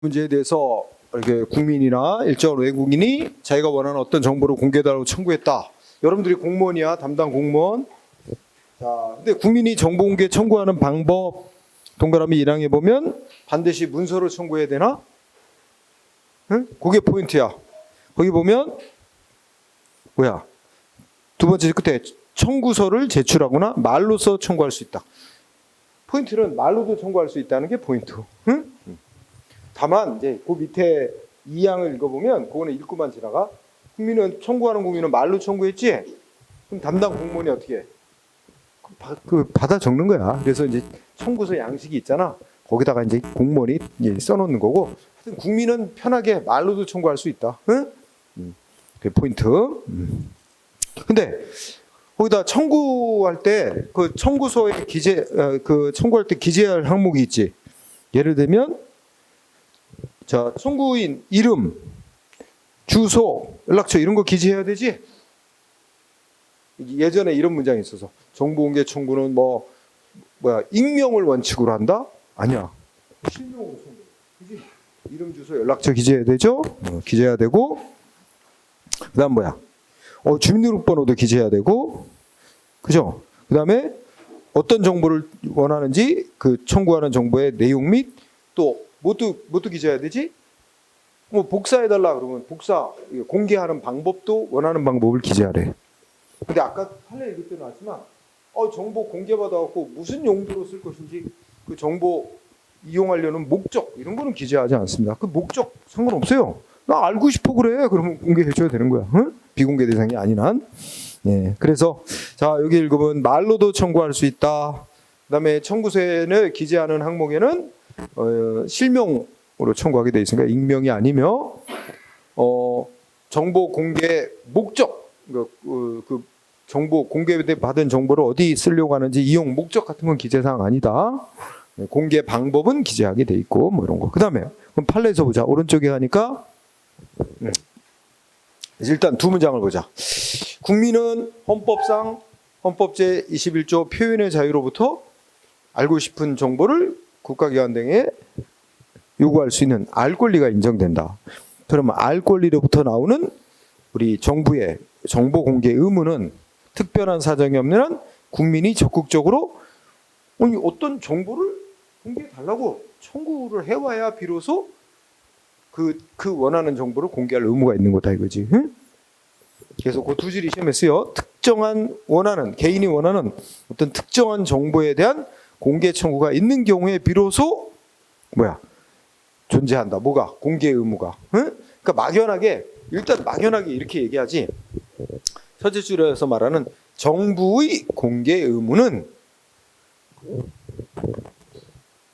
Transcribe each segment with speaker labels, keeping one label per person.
Speaker 1: 문제에 대해서 이렇게 국민이나 일정 외국인이 자기가 원하는 어떤 정보를 공개해달라고 청구했다. 여러분들이 공무원이야, 담당 공무원. 자, 근데 국민이 정보 공개 청구하는 방법 동그라미 1항에 보면 반드시 문서로 청구해야 되나? 응? 그게 포인트야. 거기 보면 뭐야? 두 번째 끝에 청구서를 제출하거나 말로써 청구할 수 있다. 포인트는 말로도 청구할 수 있다는 게 포인트. 응? 다만 이제 그 밑에 2항을 읽어보면 그거는 읽고만 지나가. 청구하는 국민은 말로 청구했지. 그럼 담당 공무원이 어떻게 해? 받아 적는 거야. 그래서 이제 청구서 양식이 있잖아. 거기다가 이제 공무원이 써놓는 거고. 하여튼 국민은 편하게 말로도 청구할 수 있다. 응? 그게 포인트. 근데 거기다 청구할 때 그 청구서에 청구할 때 기재해야 할 항목이 있지. 예를 들면 자, 청구인 이름, 주소, 연락처 이런 거 기재해야 되지? 예전에 이런 문장이 있어서 정보공개 청구는 익명을 원칙으로 한다? 아니야. 실명으로 청구. 그지? 이름, 주소, 연락처 기재해야 되죠? 기재해야 되고 그다음 주민등록번호도 기재해야 되고 그죠? 그다음에 어떤 정보를 원하는지 그 청구하는 정보의 내용 및 또 뭐도 기재해야 되지? 복사해달라 그러면 복사 공개하는 방법도 원하는 방법을 기재하래. 근데 아까 판례 읽을 때 나왔지만 정보 공개받아갖고 무슨 용도로 쓸 것인지 그 정보 이용하려는 목적 이런 거는 기재하지 않습니다. 그 목적 상관없어요. 나 알고 싶어 그래. 그러면 공개해줘야 되는 거야. 응? 비공개 대상이 아닌 한. 예. 그래서 자 여기 읽으면 말로도 청구할 수 있다. 그다음에 청구서에는 기재하는 항목에는 실명으로 청구하게 돼 있으니까 익명이 아니며 정보 공개 목적 그 정보 공개받은 정보를 어디 쓰려고 하는지 이용 목적 같은 건 기재사항 아니다. 공개 방법은 기재하게 돼 있고 이런 거. 그다음에 그럼 판례에서 보자. 오른쪽에 가니까 일단 두 문장을 보자. 국민은 헌법상 헌법 제21조 표현의 자유로부터 알고 싶은 정보를 국가기관 등에 요구할 수 있는 알 권리가 인정된다. 그러면 알 권리로부터 나오는 우리 정부의 정보 공개 의무는 특별한 사정이 없는 한 국민이 적극적으로 어떤 정보를 공개해달라고 청구를 해와야 비로소 그 원하는 정보를 공개할 의무가 있는 거다 이거지. 응? 그래서 그 두 줄이 시험에 쓰여 개인이 원하는 어떤 특정한 정보에 대한 공개 청구가 있는 경우에 비로소 존재한다. 뭐가? 공개 의무가. 응? 그러니까 막연하게 이렇게 얘기하지. 첫째 줄에서 말하는 정부의 공개 의무는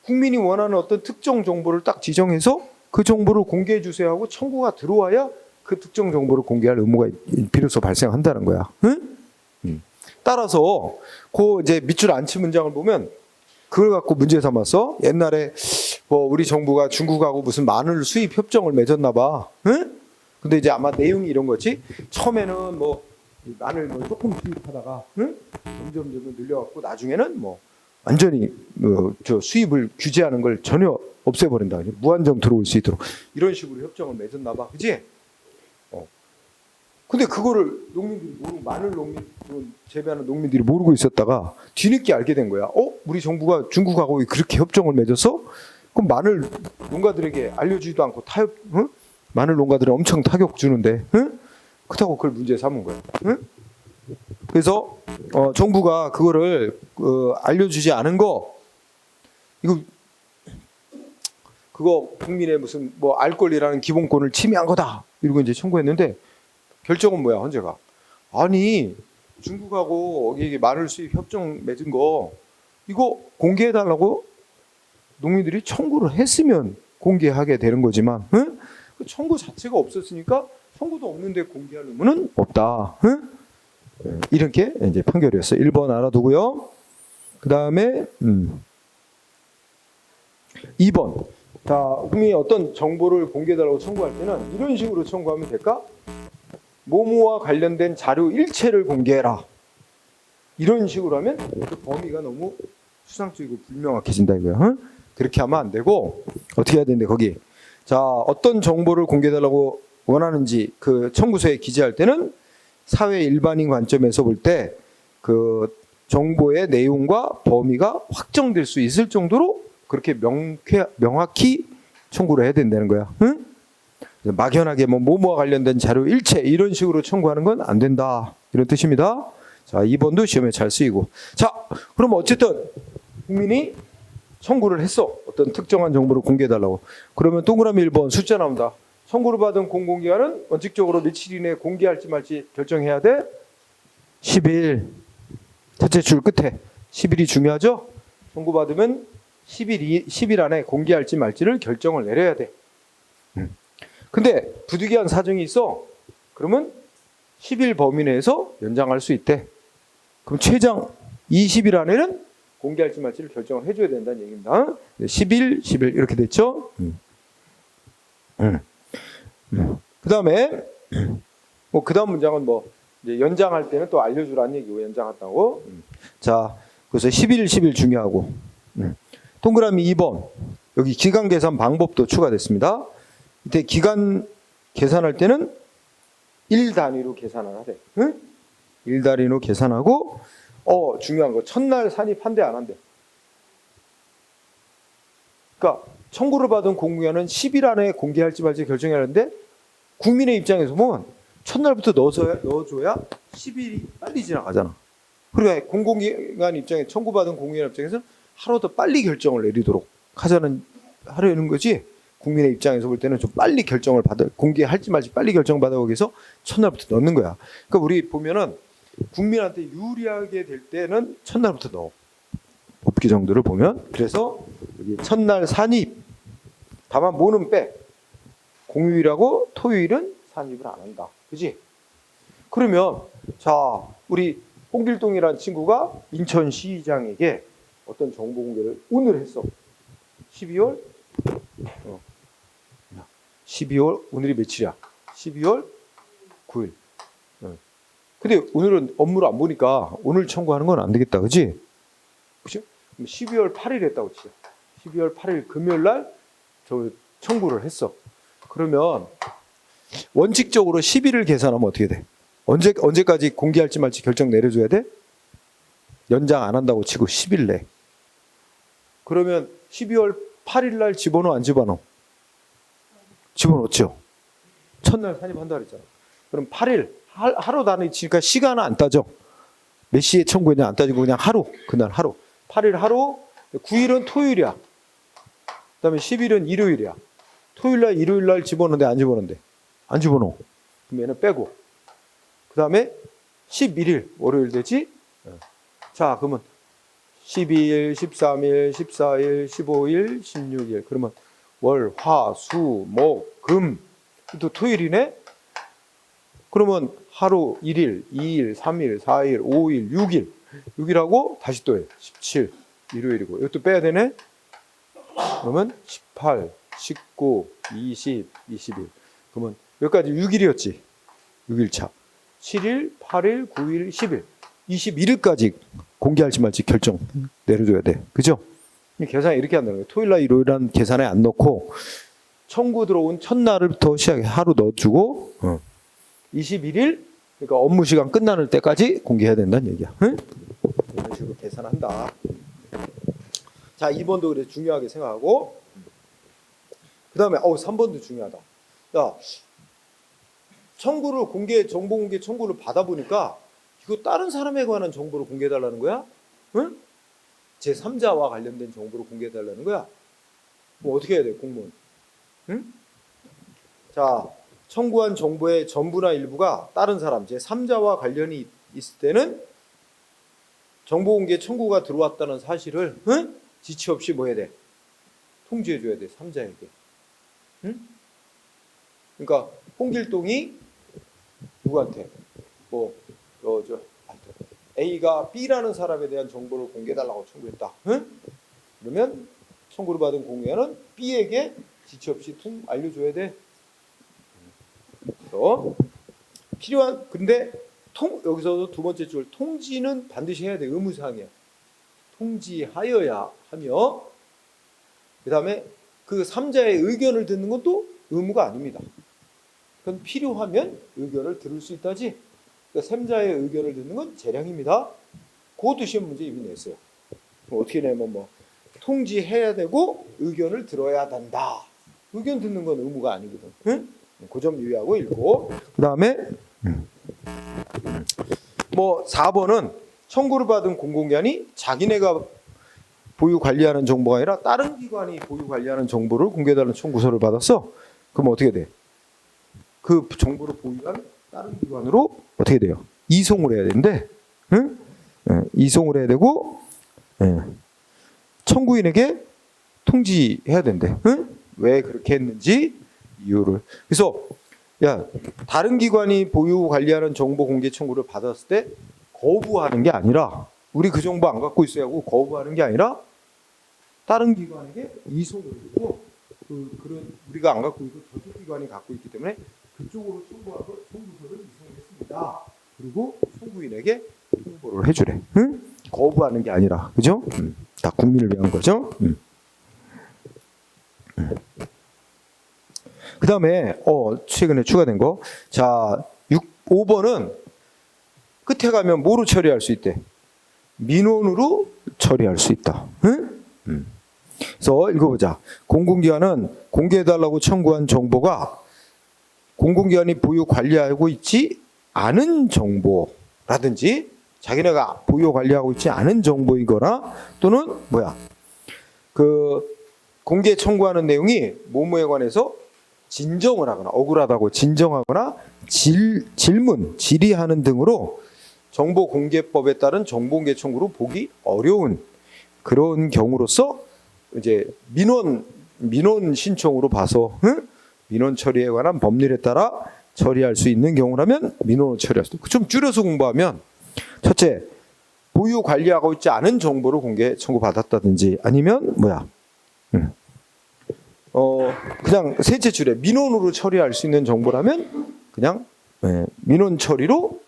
Speaker 1: 국민이 원하는 어떤 특정 정보를 딱 지정해서 그 정보를 공개해 주세요 하고 청구가 들어와야 그 특정 정보를 공개할 의무가 비로소 발생한다는 거야. 응? 따라서 그 이제 밑줄 안치 문장을 보면 그걸 갖고 문제 삼았어. 옛날에 우리 정부가 중국하고 무슨 마늘 수입 협정을 맺었나 봐. 응? 근데 이제 아마 내용이 이런 거지. 처음에는 마늘 조금 수입하다가 점점 늘려갖고 나중에는 완전히 수입을 규제하는 걸 전혀 없애버린다. 무한정 들어올 수 있도록 이런 식으로 협정을 맺었나 봐. 그지? 근데 그거를 농민들이 모르고 마늘 재배하는 농민들이 모르고 있었다가 뒤늦게 알게 된 거야. 우리 정부가 중국하고 그렇게 협정을 맺었어? 그럼 마늘 농가들에게 알려주지도 않고 마늘 농가들은 엄청 타격 주는데, 그렇다고 그걸 문제 삼은 거야. 그래서 정부가 그거를 알려주지 않은 그거 국민의 무슨 알 권리라는 기본권을 침해한 거다. 이러고 이제 청구했는데. 결정은 뭐야, 헌재가? 아니, 중국하고 이게 마늘 수입 협정 맺은 거 이거 공개해달라고 농민들이 청구를 했으면 공개하게 되는 거지만, 응? 그 청구 자체가 없었으니까 청구도 없는데 공개할 의무는 없다. 응? 이렇게 이제 판결이었어요. 1번 알아두고요. 그 다음에 2번. 자, 국민이 어떤 정보를 공개해달라고 청구할 때는 이런 식으로 청구하면 될까? 모모와 관련된 자료 일체를 공개해라. 이런 식으로 하면 그 범위가 너무 추상적이고 불명확해진다 이거야. 응? 그렇게 하면 안 되고 어떻게 해야 되는데 거기 자, 어떤 정보를 공개해달라고 원하는지 그 청구서에 기재할 때는 사회 일반인 관점에서 볼 때 그 정보의 내용과 범위가 확정될 수 있을 정도로 그렇게 명확히 청구를 해야 된다는 거야. 응? 막연하게 뭐뭐와 관련된 자료 일체 이런 식으로 청구하는 건 안 된다. 이런 뜻입니다. 자, 2번도 시험에 잘 쓰이고. 자, 그럼 어쨌든 국민이 청구를 했어. 어떤 특정한 정보를 공개해달라고. 그러면 동그라미 1번 숫자 나온다. 청구를 받은 공공기관은 원칙적으로 며칠 이내에 공개할지 말지 결정해야 돼. 10일. 첫째 줄 끝에 10일이 중요하죠? 청구받으면 10일 안에 공개할지 말지를 결정을 내려야 돼. 근데 부득이한 사정이 있어. 그러면 10일 범위 내에서 연장할 수 있대. 그럼 최장 20일 안에는 공개할지 말지를 결정을 해줘야 된다는 얘기입니다. 10일 이렇게 됐죠? 그 다음에 그 다음 문장은 이제 연장할 때는 또 알려주라는 얘기고 연장한다고. 자, 그래서 10일 중요하고. 동그라미 2번 여기 기간 계산 방법도 추가됐습니다. 이때 기간 계산할 때는 1 단위로 계산을 하래. 응? 1 단위로 계산하고 중요한 거 첫날 산입 한대 안 한대. 그러니까 청구를 받은 공공기관은 10일 안에 공개할지 말지 결정해야 하는데 국민의 입장에서 보면 첫날부터 넣어줘야 10일이 빨리 지나가잖아. 그러니까 공공기관 입장에 청구받은 공공기관 입장에서는 하루 더 빨리 결정을 내리도록 하려는 거지. 국민의 입장에서 볼 때는 좀 빨리 결정을 공개할지 말지 빨리 결정 받아오기 위해서 첫날부터 넣는 거야. 그러니까 우리 보면은 국민한테 유리하게 될 때는 첫날부터 넣어. 법규 정도를 보면. 그래서 여기 첫날 산입. 다만 뭐는 빼. 공휴일하고 토요일은 산입을 안 한다. 그지? 그러면 자, 우리 홍길동이라는 친구가 인천시장에게 어떤 정보 공개를 오늘 했어. 12월 오늘이 며칠이야? 12월 9일. 근데 오늘은 업무를 안 보니까 오늘 청구하는 건 안 되겠다. 그지? 그죠? 12월 8일 했다고 치자. 12월 8일 금요일 날 저 청구를 했어. 그러면 원칙적으로 10일을 계산하면 어떻게 돼? 언제까지 공개할지 말지 결정 내려줘야 돼? 연장 안 한다고 치고 10일 내. 그러면 12월 8일 날 집어넣어 안 집어넣어? 집어넣었죠. 첫날 산입한다 그랬잖아. 그럼 8일 하루 단위 치니까 시간은 안 따져. 몇 시에 청구했냐 안 따지고 그냥 하루. 그날 하루. 8일 하루. 9일은 토요일이야. 그다음에 10일은 일요일이야. 토요일 날 일요일 날 집어넣는데 안 집어넣는데. 안 집어넣어. 그럼 얘는 빼고. 그다음에 11일 월요일 되지? 자, 그러면 12일, 13일, 14일, 15일, 16일. 그러면 월, 화, 수, 목, 금. 또 토요일이네? 그러면 하루 1일, 2일, 3일, 4일, 5일, 6일. 6일하고 다시 또 해. 17, 일요일이고. 이것도 빼야 되네? 그러면 18, 19, 20, 21. 그러면 여기까지 6일이었지. 6일차. 7일, 8일, 9일, 10일. 21일까지 공개할지 말지 결정 내려줘야 돼. 그죠? 계산이 이렇게 한다는 거예요. 토요일 날 일요일은 계산에 안 넣고 청구 들어온 첫날부터 시작해 하루 넣어주고 21일 그러니까 업무 시간 끝나는 때까지 공개해야 된다는 얘기야. 응? 이런 식으로 계산한다. 자, 2번도 그래 중요하게 생각하고 그 다음에 3번도 중요하다. 야, 청구를 정보 공개 청구를 받아보니까 이거 다른 사람에 관한 정보를 공개해달라는 거야? 응? 제3자와 관련된 정보를 공개해달라는 거야? 뭐 어떻게 해야 돼, 공무원? 응? 자, 청구한 정보의 전부나 일부가 다른 사람, 제3자와 관련이 있을 때는 정보 공개 청구가 들어왔다는 사실을 지체 없이 뭐 해야 돼? 통지해줘야 돼, 3자에게. 응? 그러니까 홍길동이 누구한테 A가 B라는 사람에 대한 정보를 공개해달라고 청구했다. 응? 그러면 청구를 받은 공개는 B에게 지체 없이 알려줘야 돼. 그래서 필요한 근데 여기서도 두 번째 줄 통지는 반드시 해야 돼. 의무사항이야. 통지하여야 하며 그 다음에 그 3자의 의견을 듣는 것도 의무가 아닙니다. 그건 필요하면 의견을 들을 수 있다지. 그러니까 3자의 의견을 듣는 건 재량입니다. 그것도 시험 문제 이미 냈어요. 어떻게 내면 뭐 통지해야 되고 의견을 들어야 된다. 의견 듣는 건 의무가 아니거든. 응? 그 점 유의하고 읽고. 그다음에 뭐 4번은 청구를 받은 공공기관이 자기네가 보유 관리하는 정보가 아니라 다른 기관이 보유 관리하는 정보를 공개해달라는 청구서를 받았어. 그럼 어떻게 돼? 그 정보를 보유한 다른 기관으로 어떻게 돼요? 이송을 해야 되는데, 응? 이송을 해야 되고, 청구인에게 통지해야 된대. 응? 왜 그렇게 했는지 이유를. 그래서 야, 다른 기관이 보유 관리하는 정보 공개 청구를 받았을 때 거부하는 게 아니라, 우리 그 정보 안 갖고 있어야 하고 거부하는 게 아니라 다른 기관에게 이송을 해주고, 그런 우리가 안 갖고 있고 저쪽 기관이 갖고 있기 때문에 그쪽으로 청구하고 청구서를 이송했습니다. 그리고 청구인에게 통보를 해주래. 응? 거부하는 게 아니라, 그죠? 다 국민을 위한 거죠. 그 다음에 최근에 추가된 거. 자, 5번은 끝에 가면 뭐로 처리할 수 있대? 민원으로 처리할 수 있다. 응? 그래서 읽어보자. 공공기관은 공개해달라고 청구한 정보가 공공기관이 보유 관리하고 있지 않은 정보라든지 자기네가 보유 관리하고 있지 않은 정보이거나 또는 그 공개 청구하는 내용이 뭐뭐에 관해서 진정을 하거나 억울하다고 진정하거나 질의하는 등으로 정보공개법에 따른 정보공개 청구로 보기 어려운 그런 경우로서 이제 민원 신청으로 봐서 민원 처리에 관한 법률에 따라 처리할 수 있는 경우라면 민원으로 처리할 수 있고, 좀 줄여서 공부하면 첫째, 보유 관리하고 있지 않은 정보를 공개 청구받았다든지 아니면 그냥 셋째 줄에 민원으로 처리할 수 있는 정보라면 그냥 민원 처리로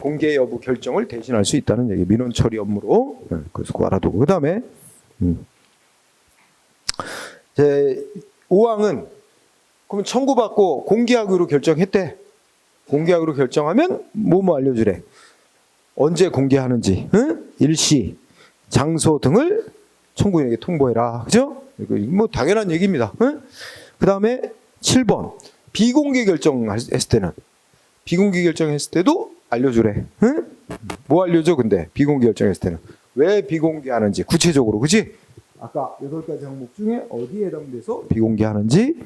Speaker 1: 공개 여부 결정을 대신할 수 있다는 얘기. 민원 처리 업무로. 그래서 그거 알아두고. 그 다음에 5항은 그러면 청구받고 공개하기로 결정했대. 공개하기로 결정하면 뭐뭐 알려주래. 언제 공개하는지, 일시, 장소 등을 청구인에게 통보해라. 그죠? 이거 뭐 당연한 얘기입니다. 그 다음에 7번 비공개 결정했을 때는 비공개 결정했을 때도 알려주래. 뭐 알려줘? 근데 비공개 결정했을 때는 왜 비공개하는지 구체적으로, 그지? 아까 8가지 항목 중에 어디에 해당돼서 비공개하는지,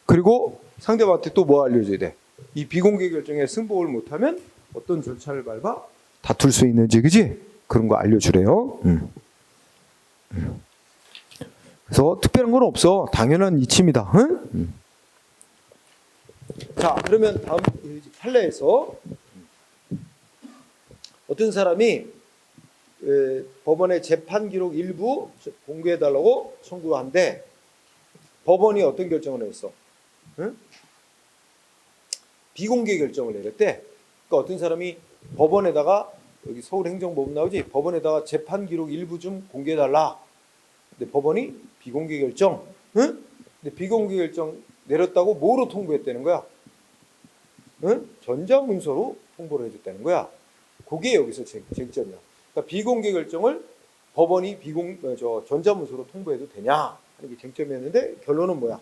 Speaker 1: 그리고 상대방한테 또 뭐 알려줘야 돼? 이 비공개 결정에 승복을 못하면 어떤 절차를 밟아 다툴 수 있는지, 그지? 그런 거 알려주래요. 그래서 특별한 건 없어. 당연한 이치입니다. 자, 그러면 다음 판례에서 어떤 사람이 법원의 재판 기록 일부 공개해달라고 청구한데 법원이 어떤 결정을 했어? 비공개 결정을 내렸대. 그러니까 어떤 사람이 법원에다가, 여기 서울행정법원 나오지? 법원에다가 재판 기록 일부 좀 공개해달라. 근데 법원이 비공개 결정, 근데 비공개 결정 내렸다고 뭐로 통보했다는 거야? 전자문서로 통보를 해줬다는 거야. 그게 여기서 쟁점이야. 그러니까 비공개 결정을 법원이 전자문서로 통보해도 되냐 하는 게 쟁점이었는데 결론은 뭐야?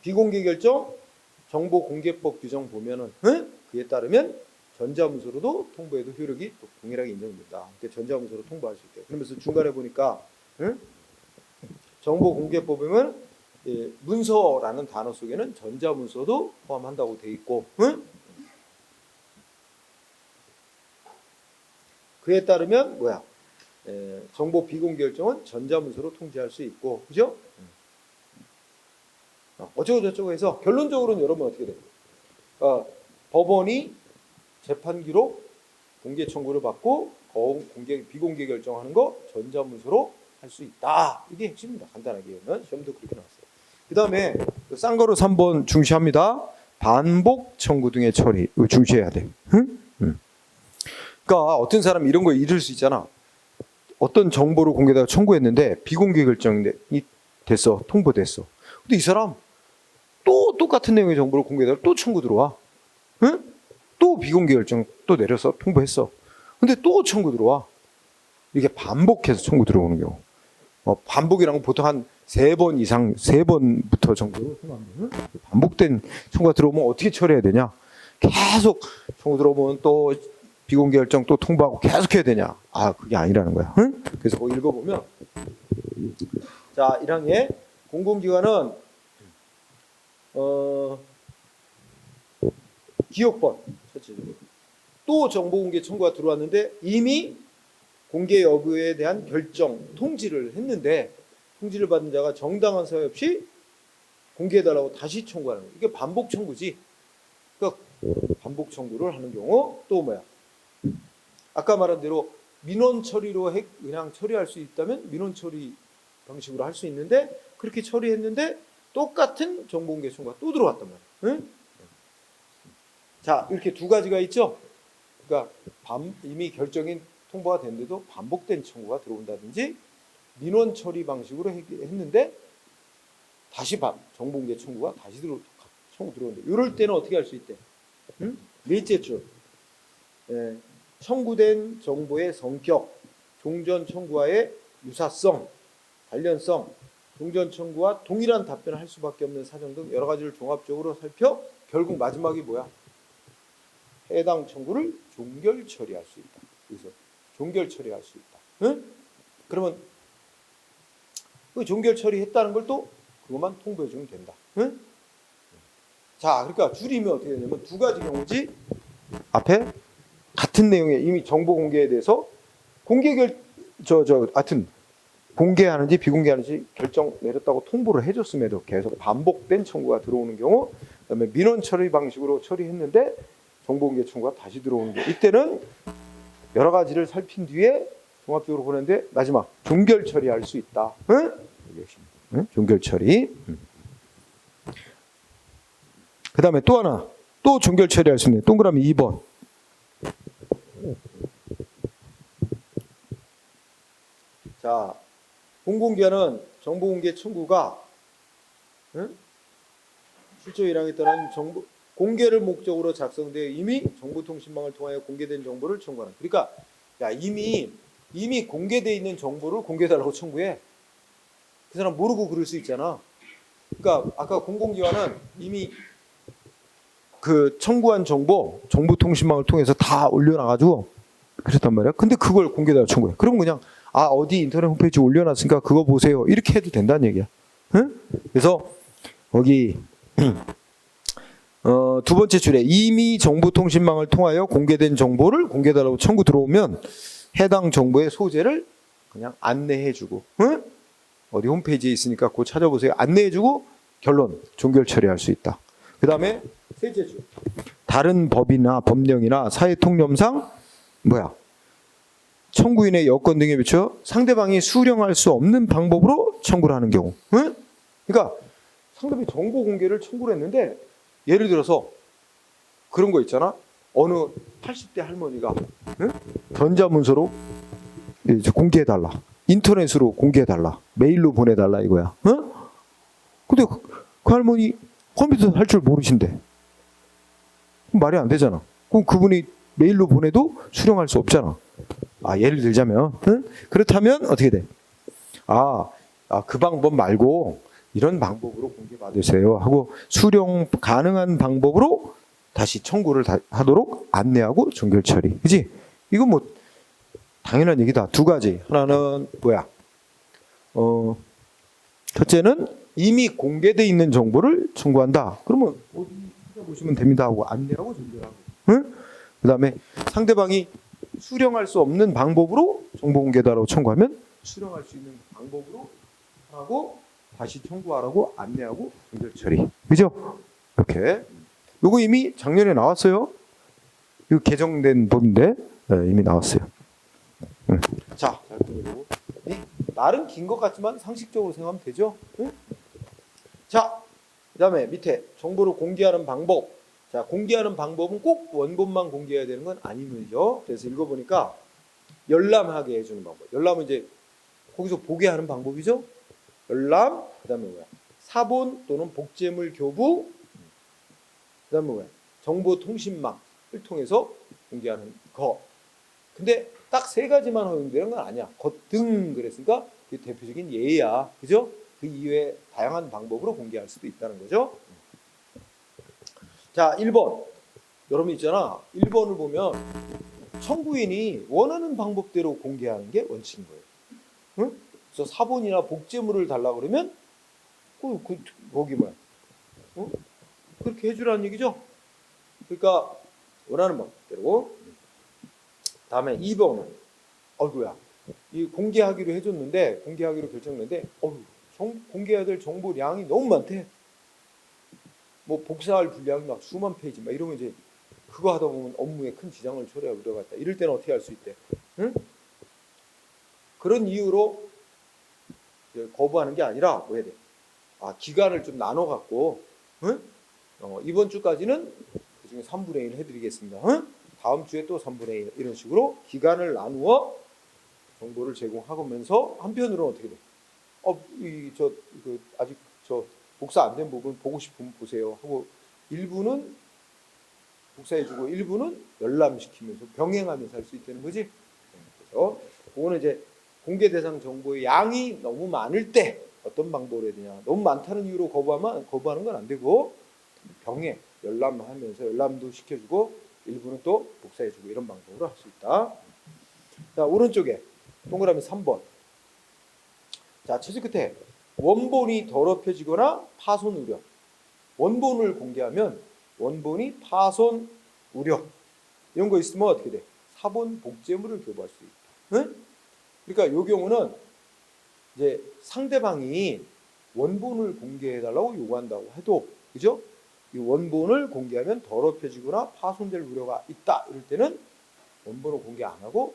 Speaker 1: 비공개 결정 정보공개법 규정 보면은 그에 따르면 전자문서로도 통보해도 효력이 또 동일하게 인정된다. 그러니까 전자문서로 통보할 수 있대요. 그러면서 중간에 보니까 정보공개법에 보면 문서라는 단어 속에는 전자문서도 포함한다고 돼 있고, 그에 따르면 정보 비공개 결정은 전자문서로 통지할 수 있고, 그죠? 어쩌고 저쩌고 해서 결론적으로는 여러분 어떻게 돼요? 법원이 재판 기록 공개 청구를 받고 비공개 결정하는 거 전자문서로 할 수 있다. 이게 핵심입니다. 간단하게는 시험도 그렇게 나왔어요. 그 다음에 싼 거로 3번 중시합니다. 반복 청구 등의 처리 이거 중시해야 돼. 그러니까 어떤 사람이 이런 거 잃을 수 있잖아. 어떤 정보를 공개에다가 청구했는데 비공개 결정이 됐어. 통보됐어. 근데 이 사람 또 똑같은 내용의 정보를 공개에다가 또 청구 들어와. 응? 또 비공개 결정 또 내려서 통보했어. 근데 또 청구 들어와. 이게 반복해서 청구 들어오는 경우. 반복이란 건 보통 한 3번 이상, 3번부터 정도로 반복된 청구가 들어오면 어떻게 처리해야 되냐? 계속 청구 들어오면 또 비공개 결정 또 통보하고 계속 해야 되냐? 그게 아니라는 거야. 응? 그래서 그거 읽어보면, 자, 1항에 공공기관은 기억번 첫째적으로 또 정보공개 청구가 들어왔는데 이미 공개 여부에 대한 결정, 통지를 했는데 통지를 받은 자가 정당한 사유 없이 공개해달라고 다시 청구하는 거예요. 이게 반복 청구지. 그러니까 반복 청구를 하는 경우 또 뭐야? 아까 말한 대로 민원 처리로 그냥 처리할 수 있다면 민원 처리 방식으로 할 수 있는데 그렇게 처리했는데 똑같은 정보공개 청구가 또 들어왔단 말이야. 응? 자, 이렇게 두 가지가 있죠. 그러니까 이미 결정인 통보가 됐는데도 반복된 청구가 들어온다든지 민원 처리 방식으로 했는데 다시 정보공개 청구가 다시 청구 들어오는데 이럴 때는 어떻게 할 수 있대? 응? 넷째 줄. 청구된 정보의 성격, 종전 청구와의 유사성, 관련성, 종전 청구와 동일한 답변을 할 수밖에 없는 사정 등 여러 가지를 종합적으로 살펴 결국 마지막이 뭐야? 해당 청구를 종결 처리할 수 있다. 그래서 종결 처리할 수 있다. 응? 그러면 그 종결 처리했다는 걸 또 그것만 통보해 주면 된다. 응? 자, 그러니까 줄이면 어떻게 되냐면 두 가지 경우지. 앞에 같은 내용의 이미 정보 공개에 대해서 하여튼 공개하는지 비공개하는지 결정 내렸다고 통보를 해줬음에도 계속 반복된 청구가 들어오는 경우, 그다음에 민원 처리 방식으로 처리했는데 정보 공개 청구가 다시 들어오는 경우, 이때는 여러 가지를 살핀 뒤에 종합적으로 보는데 마지막 종결 처리할 수 있다. 응? 응? 종결 처리. 그 다음에 또 하나, 또 종결 처리할 수 있는 동그라미 2번. 자, 공공기관은 정보공개 청구가 실조 1항에 따른 정보 공개를 목적으로 작성되어 이미 정보통신망을 통하여 공개된 정보를 청구하는. 그러니까 이미 공개되어 있는 정보를 공개해달라고 청구해. 그 사람 모르고 그럴 수 있잖아. 그러니까 아까 공공기관은 이미 그 청구한 정보통신망을 통해서 다 올려놔가지고 그랬단 말이야. 근데 그걸 공개해달라고 청구해. 그럼 그냥 어디 인터넷 홈페이지 올려놨으니까 그거 보세요. 이렇게 해도 된다는 얘기야. 응? 그래서 거기 두 번째 줄에 이미 정보통신망을 통하여 공개된 정보를 공개해달라고 청구 들어오면 해당 정보의 소재를 그냥 안내해주고, 응? 어디 홈페이지에 있으니까 그거 찾아보세요. 안내해주고 결론 종결 처리할 수 있다. 그 다음에 셋째 줄, 다른 법이나 법령이나 사회통념상 청구인의 여건 등에 비춰 상대방이 수령할 수 없는 방법으로 청구를 하는 경우. 응? 그러니까 상대방이 정보 공개를 청구를 했는데 예를 들어서 그런 거 있잖아. 어느 80대 할머니가 전자문서로 공개해달라. 인터넷으로 공개해달라. 메일로 보내달라 이거야. 근데 그 할머니 컴퓨터 할 줄 모르신대. 말이 안 되잖아. 그럼 그분이 메일로 보내도 수령할 수 없잖아. 예를 들자면 그렇다면 어떻게 돼? 그 방법 말고 이런 방법으로 공개받으세요 하고 수령 가능한 방법으로 다시 청구를 하도록 안내하고 종결 처리. 그지? 이건 뭐 당연한 얘기다. 두 가지. 하나는 첫째는 이미 공개되어 있는 정보를 청구한다. 그러면 어디 찾아보시면 됩니다 하고 안내하고 종결하고. 그 다음에 상대방이 수령할 수 없는 방법으로 정보 공개다라고 청구하면 수령할 수 있는 방법으로 하고 다시 청구하라고 안내하고 종결 처리. 그죠? 이렇게. 요거 이미 작년에 나왔어요. 이거 개정된 법인데 이미 나왔어요. 자, 나름 긴 것 같지만 상식적으로 생각하면 되죠. 자, 그 다음에 밑에 정보를 공개하는 방법. 자, 공개하는 방법은 꼭 원본만 공개해야 되는 건 아니죠. 그래서 읽어보니까 열람하게 해주는 방법. 열람은 이제 거기서 보게 하는 방법이죠. 열람, 그다음에 뭐야? 사본 또는 복제물 교부, 그다음에 뭐야? 정보통신망을 통해서 공개하는 거. 근데 딱 세 가지만 허용되는 건 아니야. 등 그랬으니까 이게 대표적인 예야, 그죠? 그 이외에 다양한 방법으로 공개할 수도 있다는 거죠. 자, 1번. 여러분 있잖아. 1번을 보면 청구인이 원하는 방법대로 공개하는 게 원칙인 거예요. 응? 그래서 사본이나 복제물을 달라 그러면 거기 뭐야? 그렇게 해주라는 얘기죠. 그러니까 원하는 방법대로. 다음에 2번은 어이구야. 이 공개하기로 해줬는데 공개하기로 결정했는데 공개해야 될 정보량이 너무 많대. 뭐 복사할 분량이 막 수만 페이지 막 이러면 이제 그거 하다 보면 업무에 큰 지장을 초래하고 들어갔다. 이럴 때는 어떻게 할 수 있대? 응? 그런 이유로 거부하는 게 아니라 뭐 해야 돼? 기간을 좀 나눠 갖고, 응? 이번 주까지는 그중에 3분의 1 해드리겠습니다. 응? 다음 주에 또 3분의 1 이런 식으로 기간을 나누어 정보를 제공하면서 한편으로는 어떻게 돼? 아직 복사 안 된 부분 보고 싶으면 보세요 하고 일부는 복사해주고 일부는 열람시키면서 병행하면서 할 수 있다는 거지. 그래서 그거는 이제 공개 대상 정보의 양이 너무 많을 때 어떤 방법으로 해야 되냐. 너무 많다는 이유로 거부하는 건 안 되고 병행, 열람하면서 열람도 시켜주고 일부는 또 복사해주고 이런 방법으로 할 수 있다. 자, 오른쪽에 동그라미 3번. 자, 최저 끝에 원본이 더럽혀지거나 파손 우려. 원본을 공개하면 원본이 파손 우려 이런 거 있으면 어떻게 돼? 사본 복제물을 교부할 수 있다. 응? 그러니까 이 경우는 이제 상대방이 원본을 공개해달라고 요구한다고 해도, 그죠? 이 원본을 공개하면 더럽혀지거나 파손될 우려가 있다. 이럴 때는 원본을 공개 안 하고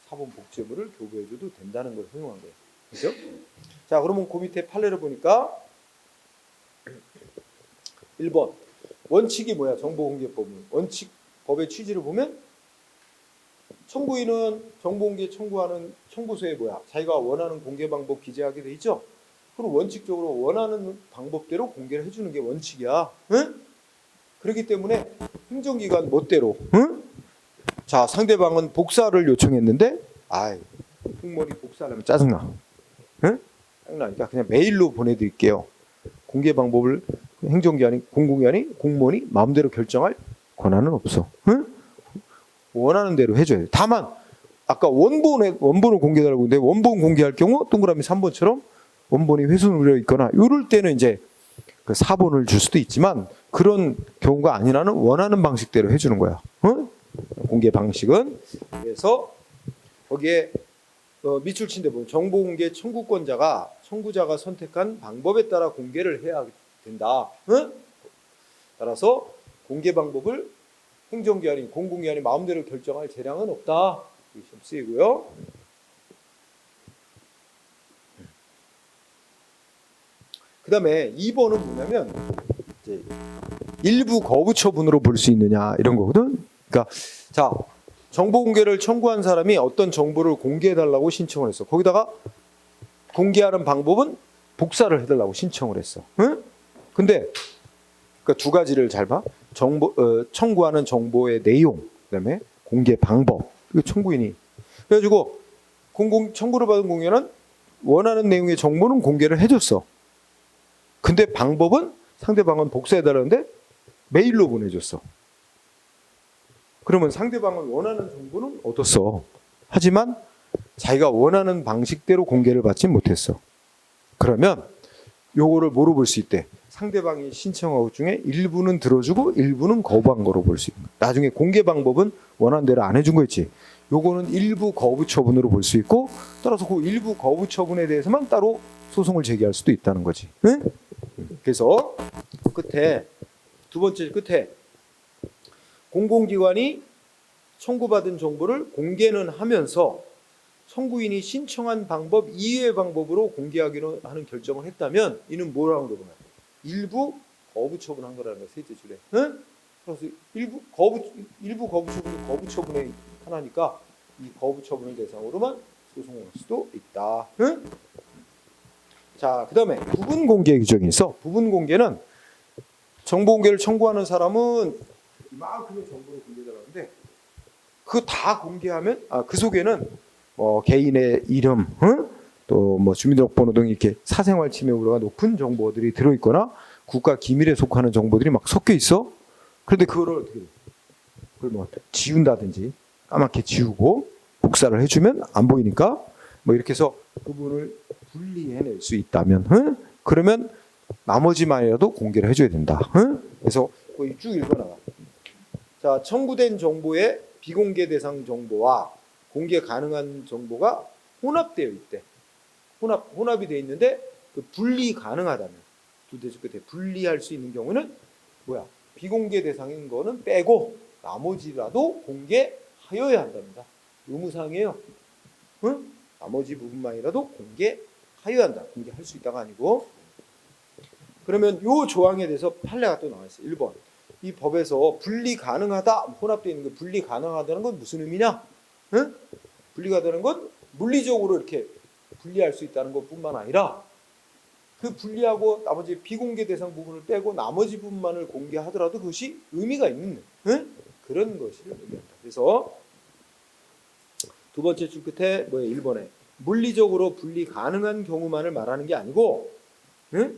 Speaker 1: 사본 복제물을 교부해줘도 된다는 걸 허용한 거예요. 그죠? 자, 그러면 그 밑에 판례를 보니까 1번 원칙이 뭐야? 정보공개법은 원칙 법의 취지를 보면 청구인은 정보공개 청구하는 청구서에 뭐야? 자기가 원하는 공개 방법 기재하게 돼 있죠? 그럼 원칙적으로 원하는 방법대로 공개를 해주는 게 원칙이야. 응? 그렇기 때문에 행정기관 멋대로, 응? 자, 상대방은 복사를 요청했는데 공무원이 복사를 하면 짜증나. 응? 짜증나니까 그냥 메일로 보내드릴게요. 공개 방법을 행정기관이 공무원이 마음대로 결정할 권한은 없어. 응? 원하는 대로 해줘야 돼. 다만 아까 원본을 공개하라고 했는데 원본 공개할 경우 동그라미 3번처럼 원본이 훼손 우려 있거나 이럴 때는 이제 그 사본을 줄 수도 있지만 그런 경우가 아니라는 원하는 방식대로 해주는 거야. 응? 공개 방식은. 그래서 거기에 밑줄친데 보면 정보공개 청구자가 선택한 방법에 따라 공개를 해야 된다. 응? 따라서 공개 방법을 행정기관이 공공기관이 마음대로 결정할 재량은 없다. 이게 좀 쓰이고요. 그 다음에 2번은 뭐냐면 이제 일부 거부 처분으로 볼 수 있느냐 이런 거거든. 그러니까 자, 정보 공개를 청구한 사람이 어떤 정보를 공개해달라고 신청을 했어. 거기다가 공개하는 방법은 복사를 해달라고 신청을 했어. 응? 근데 그러니까 두 가지를 잘 봐. 청구하는 정보의 내용, 그다음에 공개 방법. 이거 청구인이. 그래가지고 청구를 받은 공개는 원하는 내용의 정보는 공개를 해줬어. 근데 방법은 상대방은 복사해달라는데 메일로 보내줬어. 그러면 상대방은 원하는 정보는 얻었어. 하지만 자기가 원하는 방식대로 공개를 받지 못했어. 그러면 요거를 뭐로 볼 수 있대? 상대방이 신청한 것 중에 일부는 들어주고 일부는 거부한 거로 볼 수 있는 거야. 나중에 공개 방법은 원하는 대로 안 해준 거 있지. 요거는 일부 거부 처분으로 볼 수 있고 따라서 그 일부 거부 처분에 대해서만 따로 소송을 제기할 수도 있다는 거지. 응? 그래서 끝에 두 번째 끝에 공공기관이 청구받은 정보를 공개는 하면서 청구인이 신청한 방법 이외의 방법으로 공개하기로 하는 결정을 했다면 이는 뭐라고 그러나? 일부 거부 처분한 거라는 거야. 셋째 줄에. 응? 그래서 일부 거부 처분이 거부 처분의 하나니까 이 거부 처분을 대상으로만 소송할 수도 있다. 응? 자, 그다음에 부분 공개 규정이 있어. 부분 공개는 정보 공개를 청구하는 사람은 이만큼의 정보를 공개하는데 그 다 공개하면 그 속에는 개인의 이름, 응? 또 뭐 주민등록번호 등 이렇게 사생활 침해 우려가 높은 정보들이 들어있거나 국가 기밀에 속하는 정보들이 막 섞여 있어. 그런데 그거를 어떻게 돼? 그걸 뭐 지운다든지 까맣게 지우고 복사를 해주면 안 보이니까 뭐 이렇게 해서 그분을 분리해낼 수 있다면, 응? 그러면 나머지만이라도 공개를 해줘야 된다. 응? 그래서 거기 쭉 읽어나가. 자, 청구된 정보의 비공개 대상 정보와 공개 가능한 정보가 혼합되어 있대. 혼합이 되어 있는데 그 분리 가능하다면 두 대수 끝에 분리할 수 있는 경우는 뭐야? 비공개 대상인 거는 빼고 나머지라도 공개하여야 한답니다. 의무사항이에요. 응? 나머지 부분만이라도 공개하여야 한다. 공개할 수 있다가 아니고. 그러면 요 조항에 대해서 판례가 또 나와 있어요. 1번. 이 법에서 분리 가능하다, 혼합되어 있는 거 분리 가능하다는 건 무슨 의미냐? 응? 분리 가능하다는 건 물리적으로 이렇게 분리할 수 있다는 것뿐만 아니라 그 분리하고 나머지 비공개 대상 부분을 빼고 나머지 부분만을 공개하더라도 그것이 의미가 있는, 응? 그런 것을 의미한다. 그래서 두 번째 줄 끝에 뭐예요? 1번에 물리적으로 분리 가능한 경우만을 말하는 게 아니고, 응?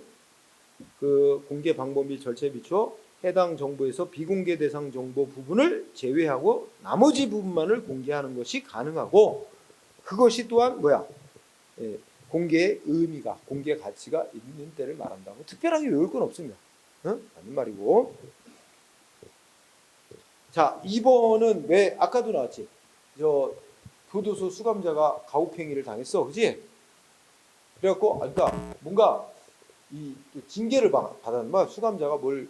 Speaker 1: 그 공개 방법 및 절차에 비추어 해당 정보에서 비공개 대상 정보 부분을 제외하고 나머지 부분만을 공개하는 것이 가능하고, 그것이 또한 뭐야? 공개의 의미가, 공개 가치가 있는 때를 말한다고 특별하게 외울 건 없습니다. 응? 맞는 말이고. 자, 2번은 왜 아까도 나왔지? 저 교도소 수감자가 가혹행위를 당했어, 그지? 그래갖고 그러니까 뭔가 이 징계를 받았는 거야. 수감자가 뭘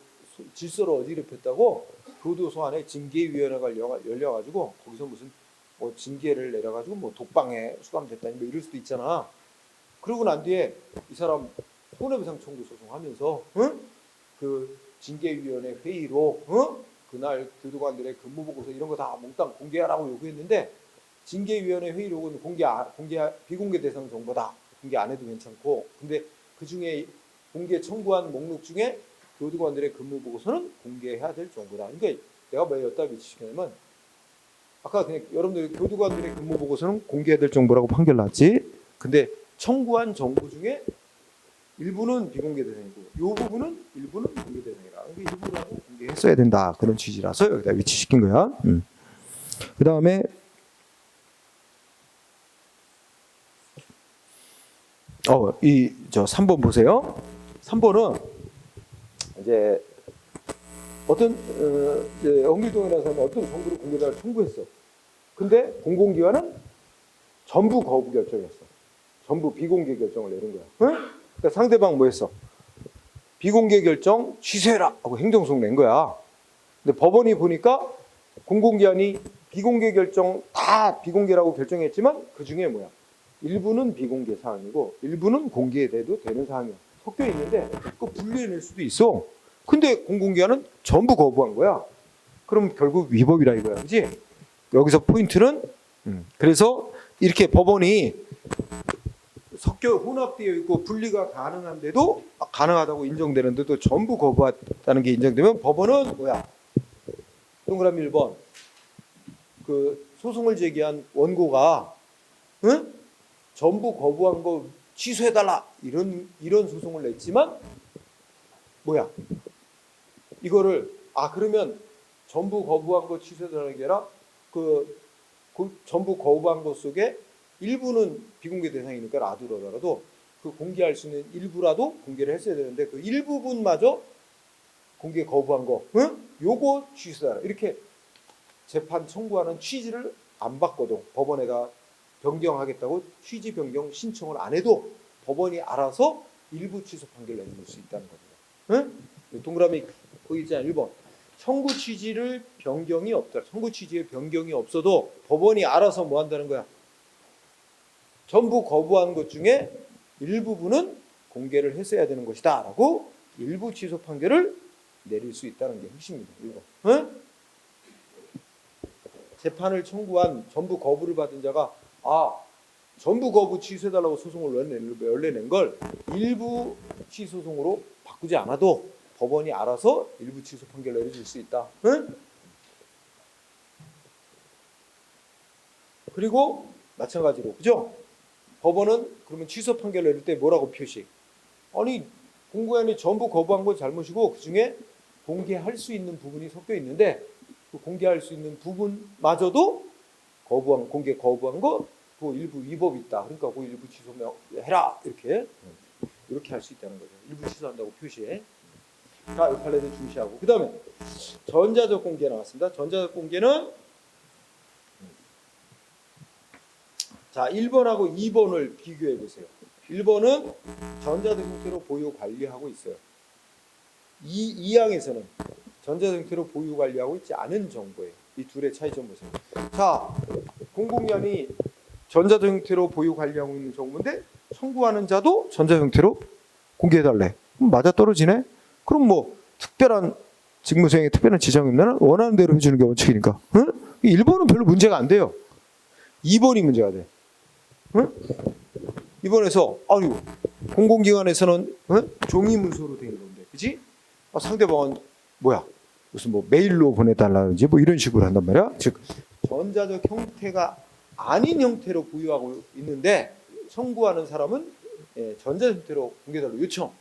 Speaker 1: 질서를 어지럽혔다고 교도소 안에 징계위원회가 열려가지고 거기서 무슨 뭐 징계를 내려가지고 뭐 독방에 수감됐다니 뭐 이럴 수도 있잖아. 그러고 난 뒤에 이 사람 손해배상 청구 소송하면서, 응? 그 징계위원회 회의로, 응? 그날 교도관들의 근무 보고서 이런 거 다 몽땅 공개하라고 요구했는데 징계위원회 회의록은 비공개 대상 정보다. 공개 안 해도 괜찮고, 근데 그 중에 공개 청구한 목록 중에 교도관들의 근무 보고서는 공개해야 될 정보다. 그러니까 내가 왜 여기다 위치시켰냐면 아까 그냥 여러분들 교도관들의 근무 보고서는 공개해야 될 정보라고 판결 났지. 근데 청구한 정보 중에 일부는 비공개 대상이고 이 부분은 일부는 공개 대상이라. 그러니까 일부라도 공개했어야 된다. 그런 취지라서 여기다 위치시킨 거야. 그 다음에 저 3번 보세요. 3번은 이제 어떤 영밀동이라는 사람이 어떤 정보를 공개달라고 청구했어. 근데 공공기관은 전부 거부 결정했어. 전부 비공개 결정을 내린 거야. 응? 그러니까 상대방 뭐 했어? 비공개 결정 취소해라 하고 행정소송 낸 거야. 근데 법원이 보니까 공공기관이 비공개 결정 다 비공개라고 결정했지만 그 중에 뭐야? 일부는 비공개 사항이고 일부는 공개돼도 되는 사항이야. 섞여 있는데 그거 분리해낼 수도 있어. 근데 공공기관은 전부 거부한 거야. 그럼 결국 위법이라 이거야. 그지? 여기서 포인트는 그래서 이렇게 법원이 섞여 혼합되어 있고 분리가 가능한데도 가능하다고 인정되는데도 전부 거부했다는 게 인정되면 법원은 뭐야? 동그라미 1번 그 소송을 제기한 원고가 응? 전부 거부한 거 취소해달라 이런 소송을 냈지만 뭐야? 이거를 그러면 전부 거부한 거 취소해달라는 게 아니라 그 전부 거부한 것 속에 일부는 비공개 대상이니까 라더라도 그 공개할 수 있는 일부라도 공개를 했어야 되는데 그 일부분마저 공개 거부한 거, 응? 요거 취소해라. 이렇게 재판 청구하는 취지를 안 받거든. 법원에다 변경하겠다고 취지 변경 신청을 안 해도 법원이 알아서 일부 취소 판결 내릴 수 있다는 겁니다. 응? 동그라미 거기 있잖아. 1번. 청구 취지를 변경이 없다. 청구 취지의 변경이 없어도 법원이 알아서 뭐 한다는 거야? 전부 거부한 것 중에 일부분은 공개를 했어야 되는 것이다 라고 일부 취소 판결을 내릴 수 있다는 게 핵심입니다. 1번. 응? 재판을 청구한 전부 거부를 받은 자가 전부 거부 취소해달라고 소송을 낸 걸 일부 취소송으로 바꾸지 않아도 법원이 알아서 일부 취소 판결 내려줄 수 있다. 응? 그리고 마찬가지로 그죠? 법원은 그러면 취소 판결 내릴 때 뭐라고 표시? 아니 공공기관이 전부 거부한 건 잘못이고 그 중에 공개할 수 있는 부분이 섞여 있는데 그 공개할 수 있는 부분마저도 공개 거부한 거 그 일부 위법이 있다. 그러니까 그 일부 취소해라 이렇게 할 수 있다는 거죠. 일부 취소한다고 표시해. 자, 이 판례를 중시하고 그 다음에 전자적 공개 나왔습니다. 전자적 공개는 자 1번하고 2번을 비교해 보세요. 1번은 전자적 형태로 보유 관리하고 있어요. 2항에서는 전자적 형태로 보유 관리하고 있지 않은 정보예요. 이 둘의 차이점 보세요. 자, 공공기관이 전자적 형태로 보유 관리하고 있는 정보인데 청구하는 자도 전자적 형태로 공개해달래. 그럼 맞아 떨어지네. 그럼 뭐 특별한 직무수행에 특별한 지장이 없나? 원하는 대로 해주는 게 원칙이니까. 응? 1번은 별로 문제가 안 돼요. 2번이 문제가 돼. 응? 2번에서 아유 공공기관에서는 종이 문서로 된 건데, 그지? 상대방은 뭐야? 무슨 뭐 메일로 보내달라든지 뭐 이런 식으로 한단 말이야. 즉 전자적 형태가 아닌 형태로 보유하고 있는데 청구하는 사람은 전자적 형태로 공개달라고 요청.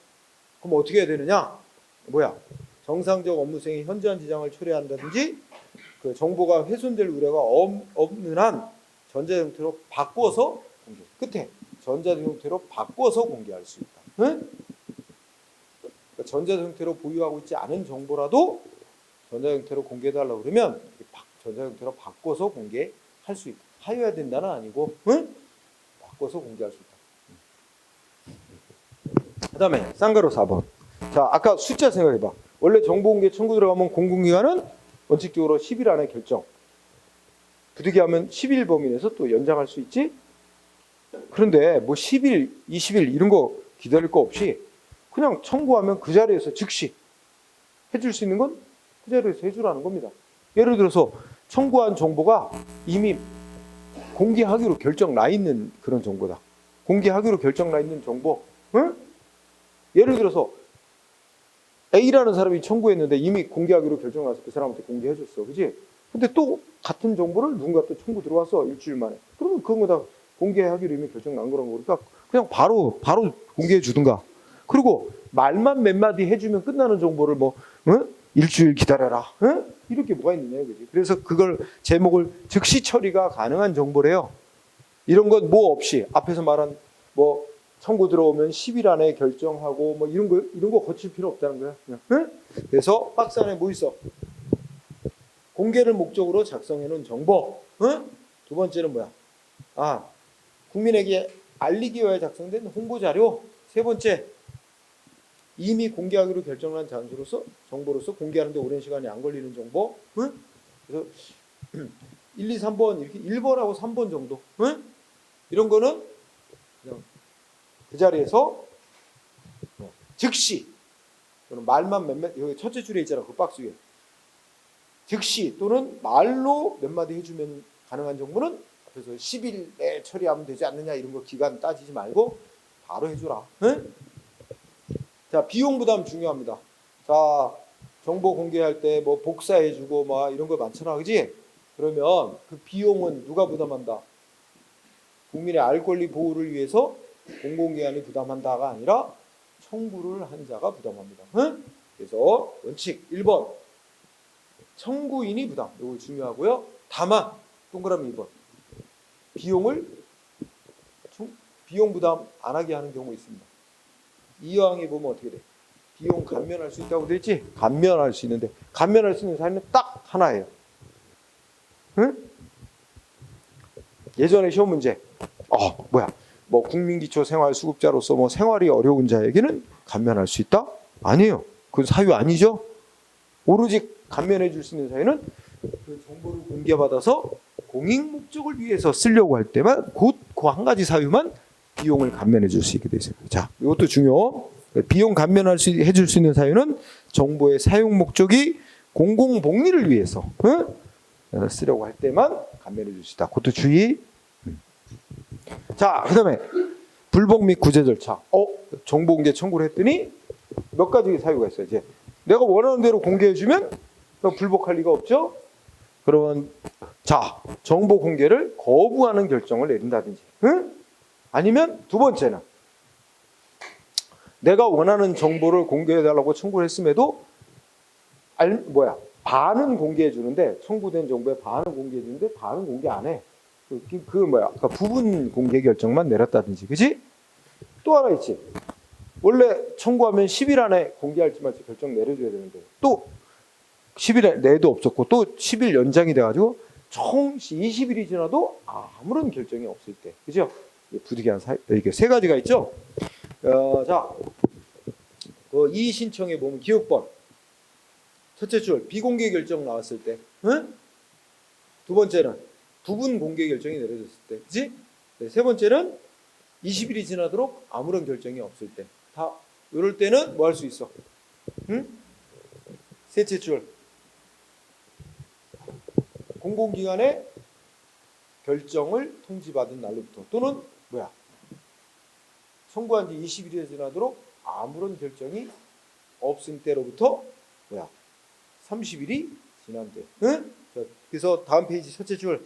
Speaker 1: 그럼 어떻게 해야 되느냐? 뭐야? 정상적 업무 수행에 현저한 지장을 초래한다든지 그 정보가 훼손될 우려가 없는 한 전자적 형태로 바꿔서 공개. 끝에 전자적 형태로 바꿔서 공개할 수 있다. 응? 그러니까 전자적 형태로 보유하고 있지 않은 정보라도 전자적 형태로 공개해달라고 그러면 전자적 형태로 바꿔서 공개할 수 있다. 하여야 된다는 아니고 응? 바꿔서 공개할 수 있다. 그 다음에 쌍가로 4번. 자, 아까 숫자 생각해봐. 원래 정보공개 청구 들어가면 공공기관은 원칙적으로 10일 안에 결정. 부득이하면 10일 범위 내에서 또 연장할 수 있지. 그런데 뭐 10일, 20일 이런 거 기다릴 거 없이 그냥 청구하면 그 자리에서 즉시 해줄 수 있는 건 그 자리에서 해주라는 겁니다. 예를 들어서 청구한 정보가 이미 공개하기로 결정 나 있는 그런 정보다. 공개하기로 결정 나 있는 정보. 응? 예를 들어서 A라는 사람이 청구했는데 이미 공개하기로 결정 나서 그 사람한테 공개해줬어. 그지? 근데 또 같은 정보를 누군가 또 청구 들어왔어. 일주일 만에. 그러면 그건 다 공개하기로 이미 결정 난 거란 거니까 그냥 바로 공개해 주든가. 그리고 말만 몇 마디 해주면 끝나는 정보를 뭐 일주일 기다려라. 이렇게 뭐가 있느냐, 그지? 그래서 그걸 제목을 즉시 처리가 가능한 정보래요. 이런 건 뭐 없이 앞에서 말한 뭐 청구 들어오면 10일 안에 결정하고 뭐 이런 거 거칠 필요 없다는 거야. 그냥. 그래서 박스 안에 뭐 있어? 공개를 목적으로 작성해 놓은 정보. 두 번째는 뭐야? 국민에게 알리기 위하여 작성된 홍보 자료. 세 번째, 이미 공개하기로 결정한 장소로서 정보로서 공개하는데 오랜 시간이 안 걸리는 정보. 그래서 1, 2, 3번 이렇게 1번하고 3번 정도. 이런 거는 그냥 그 자리에서 즉시 또는 말만 몇몇 여기 첫째 줄에 있잖아. 그 박스 위에. 즉시 또는 말로 몇 마디 해주면 가능한 정보는 앞에서 10일 내에 처리하면 되지 않느냐 이런 거 기간 따지지 말고 바로 해주라. 자, 비용 부담 중요합니다. 자, 정보 공개할 때 뭐 복사해주고 막 이런 거 많잖아, 그지? 그러면 그 비용은 누가 부담한다? 국민의 알 권리 보호를 위해서 공공기관이 부담한다가 아니라 청구를 한 자가 부담합니다. 그래서 원칙 1번 청구인이 부담. 이거 중요하고요. 다만 동그라미 2번 비용 부담 안 하게 하는 경우 있습니다. 이 항에 보면 어떻게 돼? 비용 감면할 수 있다고 돼 있지? 감면할 수 있는데 감면할 수 있는 사례는 딱 하나예요. 예전에 시험 문제. 뭐 국민기초생활수급자로서 뭐 생활이 어려운 자에게는 감면할 수 있다? 아니에요. 그건 사유 아니죠? 오로지 감면해 줄 수 있는 사유는 그 정보를 공개받아서 공익 목적을 위해서 쓰려고 할 때만 그 한 가지 사유만 비용을 감면해 줄 수 있게 돼 있어요. 자, 이것도 중요. 비용 해줄 수 있는 사유는 정보의 사용 목적이 공공복리를 위해서 쓰려고 할 때만 감면해 줄 수 있다. 그것도 주의. 자, 그다음에 불복 및 구제 절차. 정보 공개 청구를 했더니 몇 가지 사유가 있어요. 이제 내가 원하는 대로 공개해 주면 불복할 리가 없죠. 그러면 자, 정보 공개를 거부하는 결정을 내린다든지, 응? 아니면 두 번째는 내가 원하는 정보를 공개해달라고 청구를 했음에도 반은 공개해 주는데, 청구된 정보의 반은 공개해 주는데 반은 공개 안 해. 그러니까 부분 공개 결정만 내렸다든지, 그지? 또 하나 있지. 원래 청구하면 10일 안에 공개할지 말지 결정 내려줘야 되는데 또 10일 내도 없었고 또 10일 연장이 돼가지고 총 20일이 지나도 아무런 결정이 없을 때, 그죠? 부득이한 이렇게 세 가지가 있죠. 자, 이의 신청에 보면 기억번 첫째 줄 비공개 결정 나왔을 때, 응? 두 번째는 부분 공개 결정이 내려졌을 때, 그지? 네, 세 번째는 20일이 지나도록 아무런 결정이 없을 때, 다 이럴 때는 뭐 할 수 있어? 응? 셋째 줄 공공기관의 결정을 통지받은 날로부터 또는 청구한 지 20일이 지나도록 아무런 결정이 없은 때로부터 30일이 지난 때. 응? 그래서 다음 페이지 첫째 줄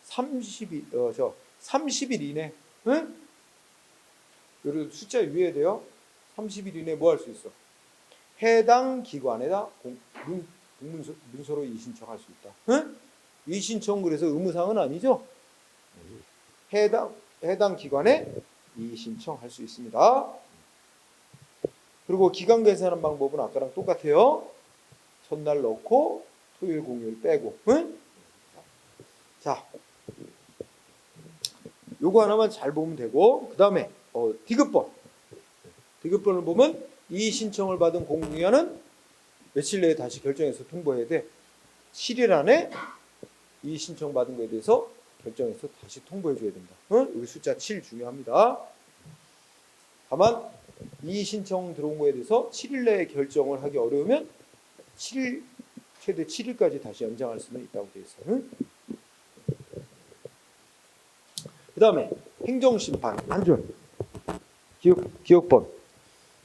Speaker 1: 30일 이내. 응? 여기 숫자 유의해야 돼요. 30일 이내 뭐 할 수 있어? 해당 기관에다 문서로 이의 신청할 수 있다. 응? 이의 신청 그래서 의무사항은 아니죠. 해당 기관에 이의 신청할 수 있습니다. 그리고 기간 계산하는 방법은 아까랑 똑같아요. 첫날 넣고 토요일 공휴일 빼고. 응? 자, 요거 하나만 잘 보면 되고, 그 다음에 디귿번을 보면 이의 신청을 받은 공공기관은 며칠 내에 다시 결정해서 통보해야 돼. 7일 안에 이의 신청 받은 거에 대해서 결정해서 다시 통보해 줘야 된다. 응? 여기 숫자 7 중요합니다. 다만 이의 신청 들어온 거에 대해서 7일 내에 결정을 하기 어려우면 최대 7일까지 다시 연장할 수는 있다고 되어 있어요. 응? 그 다음에 행정심판 한 줄 기억번.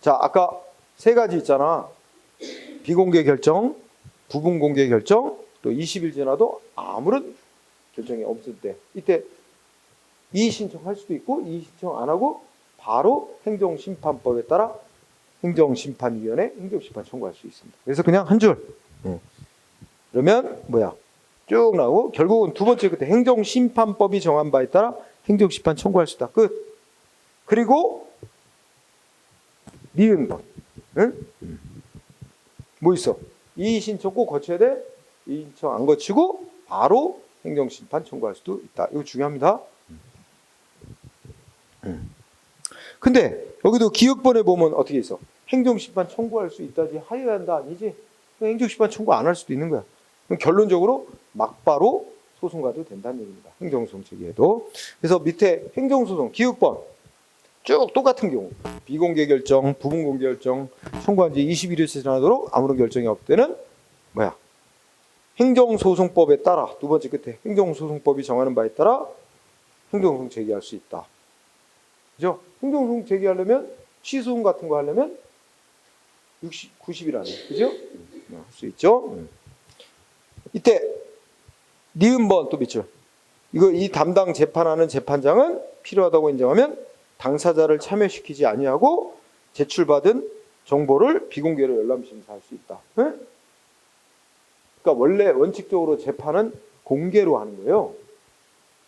Speaker 1: 자, 아까 세 가지 있잖아. 비공개 결정, 부분 공개 결정, 또 20일 지나도 아무런 결정이 없을 때, 이때 이의 신청할 수도 있고 이의 신청 안 하고 바로 행정심판법에 따라 행정심판위원회 행정심판 청구할 수 있습니다. 그래서 그냥 한 줄. 그러면 쭉 나오고 결국은 두 번째 끝에 행정심판법이 정한 바에 따라 행정심판 청구할 수 있다. 끝. 그리고 니은번. 응? 뭐 있어? 이의 신청 꼭 거쳐야 돼? 이의 신청 안 거치고 바로 행정심판 청구할 수도 있다. 이거 중요합니다. 근데 여기도 기억번에 보면 어떻게 있어? 행정심판 청구할 수 있다지 하여야 한다 아니지? 행정심판 청구 안 할 수도 있는 거야. 그럼 결론적으로 막바로 소송 가도 된다는 얘기입니다. 행정소송 제기해도. 그래서 밑에 행정소송 기억번 쭉 똑같은 경우 비공개 결정, 부분 공개 결정 청구한 지 21일 지나도록 아무런 결정이 없을 때는 행정소송법에 따라 두 번째 끝에 행정소송법이 정하는 바에 따라 행정소송 제기할 수 있다. 그죠? 행정소송 제기하려면 취소소송 같은 거 하려면 90일 안에, 그죠? 할 수 있죠. 이때 니은번 또 밑줄. 이 담당 재판하는 재판장은 필요하다고 인정하면 당사자를 참여시키지 아니하고 제출받은 정보를 비공개로 열람심사할 수 있다. 네? 그러니까 원래 원칙적으로 재판은 공개로 하는 거예요.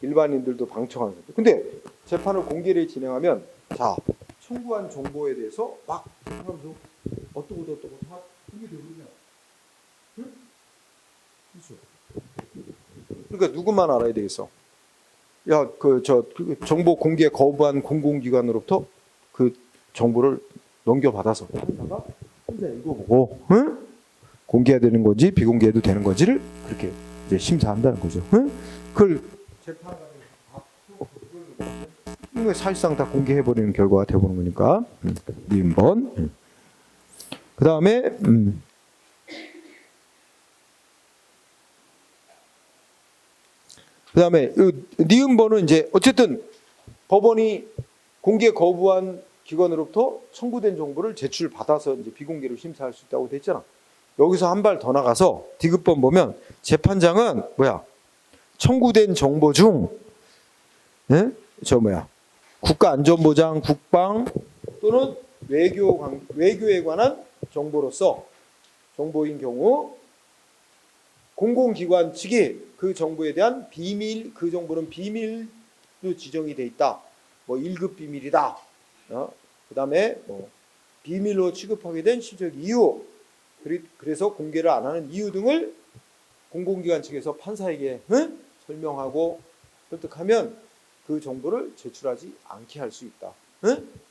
Speaker 1: 일반인들도 방청하는 거죠. 근데 재판을 공개를 진행하면 자, 청구한 정보에 대해서 막 하면서 어떠고 다 공개되거든요. 응? 그렇죠. 그러니까 누구만 알아야 되겠어? 그 정보 공개 거부한 공공기관으로부터 그 정보를 넘겨받아서 판사가 혼자 읽어보고, 응? 공개해야 되는 건지 비공개해도 되는 건지를 그렇게 이제 심사한다는 거죠. 응? 그걸 재판관이 사실상 다 공개해버리는 결과가 되어보는 거니까. 니은번. 그 다음에 그다음에 니은번은 이제 어쨌든 법원이 공개 거부한 기관으로부터 청구된 정보를 제출받아서 이제 비공개로 심사할 수 있다고 돼 있잖아. 여기서 한 발 더 나가서 디귿번 보면 재판장은 뭐야? 청구된 정보 중, 예? 국가안전보장, 국방 또는 외교에 관한 정보로서 정보인 경우 공공기관 측이 그 정보에 대한 비밀, 그 정보는 비밀로 지정이 돼 있다. 뭐 1급 비밀이다. 그다음에 뭐 비밀로 취급하게 된 실적 이유, 그래서 공개를 안 하는 이유 등을 공공기관 측에서 판사에게 설명하고 설득하면 그 정보를 제출하지 않게 할 수 있다.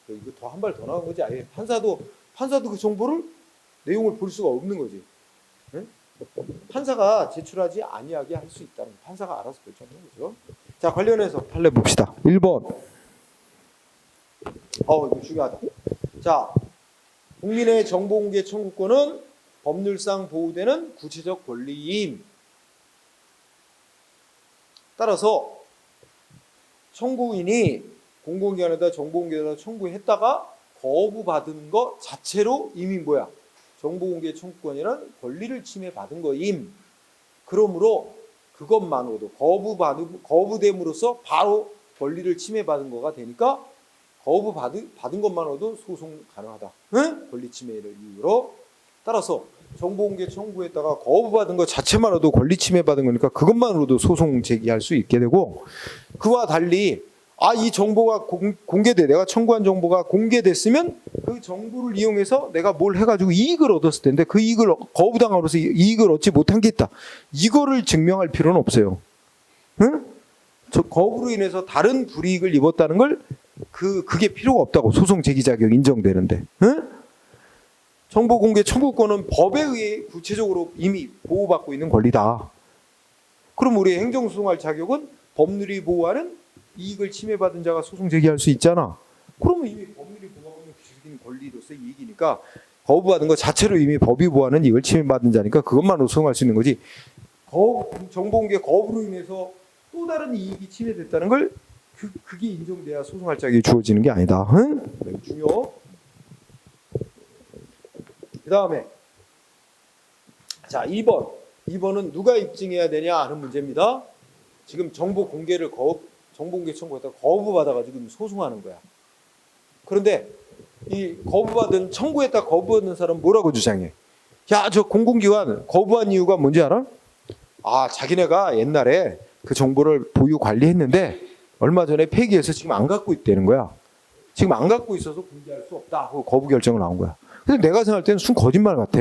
Speaker 1: 이거 더 한 발 더 나간 거지. 아예 판사도 그 정보를 내용을 볼 수가 없는 거지. 판사가 제출하지 아니하게 할 수 있다는 거. 판사가 알아서 결정하는 거죠. 자, 관련해서 판례 봅시다. 1번. 이거 중요하다. 자, 국민의 정보공개 청구권은 법률상 보호되는 구체적 권리임. 따라서 청구인이 공공기관에다 정보공개에다 청구했다가 거부받은 것 자체로 이미 뭐야? 정보공개 청구권이란 권리를 침해받은 거임. 그러므로 그것만으로도 거부됨으로써 바로 권리를 침해받은 거가 되니까 거부받은 것만으로도 소송 가능하다. 권리 침해를 이유로. 따라서 정보공개 청구했다가 거부받은 것 자체만으로도 권리 침해받은 거니까 그것만으로도 소송 제기할 수 있게 되고, 그와 달리 이 정보가 내가 청구한 정보가 공개됐으면 그 정보를 이용해서 내가 뭘 해가지고 이익을 얻었을 텐데 그 이익을 거부당함으로써 이익을 얻지 못한 게 있다. 이거를 증명할 필요는 없어요. 저 거부로 인해서 다른 불이익을 입었다는 걸 그게 필요가 없다고. 소송 제기 자격 인정되는데. 정보공개 청구권은 법에 의해 구체적으로 이미 보호받고 있는 권리다. 그럼 우리 행정소송할 자격은 법률이 보호하는 이익을 침해받은 자가 소송 제기할 수 있잖아. 그러면 이미 법률이 보호하는 규칙인 권리로서의 이익이니까 거부받은 것 자체로 이미 법이 보호하는 이익을 침해받은 자니까 그것만으로 소송할 수 있는 거지. 정보공개 거부로 인해서 또 다른 이익이 침해됐다는 걸 그게 인정돼야 소송할 자격이 주어지는 게 아니다. 매우 중요. 그 다음에 자 2번은 누가 입증해야 되냐 하는 문제입니다. 지금 정보공개 청구했다가 거부받아가지고 소송하는 거야. 그런데 이 청구했다 거부받는 사람 뭐라고 주장해? 야, 저 공공기관 거부한 이유가 뭔지 알아? 자기네가 옛날에 그 정보를 보유 관리했는데 얼마 전에 폐기해서 지금 안 갖고 있다는 거야. 지금 안 갖고 있어서 공개할 수 없다 하고 거부 결정을 나온 거야. 근데 내가 생각할 때는 순 거짓말 같아.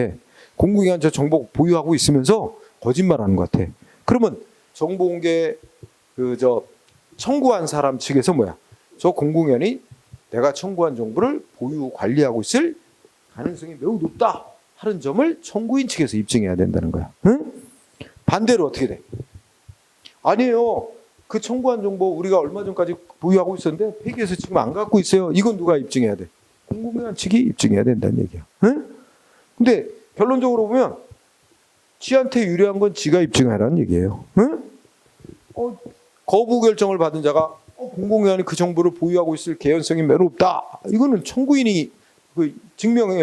Speaker 1: 공공기관 저 정보 보유하고 있으면서 거짓말하는 것 같아. 그러면 정보공개 청구한 사람 측에서 뭐야? 저 공공기관이 내가 청구한 정보를 보유 관리하고 있을 가능성이 매우 높다 하는 점을 청구인 측에서 입증해야 된다는 거야. 반대로 어떻게 돼? 아니에요. 그 청구한 정보 우리가 얼마 전까지 보유하고 있었는데 폐기해서 지금 안 갖고 있어요. 이건 누가 입증해야 돼? 공공기관 측이 입증해야 된다는 얘기야. 근데 결론적으로 보면 지한테 유리한 건 지가 입증하라는 얘기예요. 거부 결정을 받은 자가 공공기관이 그 정보를 보유하고 있을 개연성이 매우 높다. 이거는 청구인이 증명이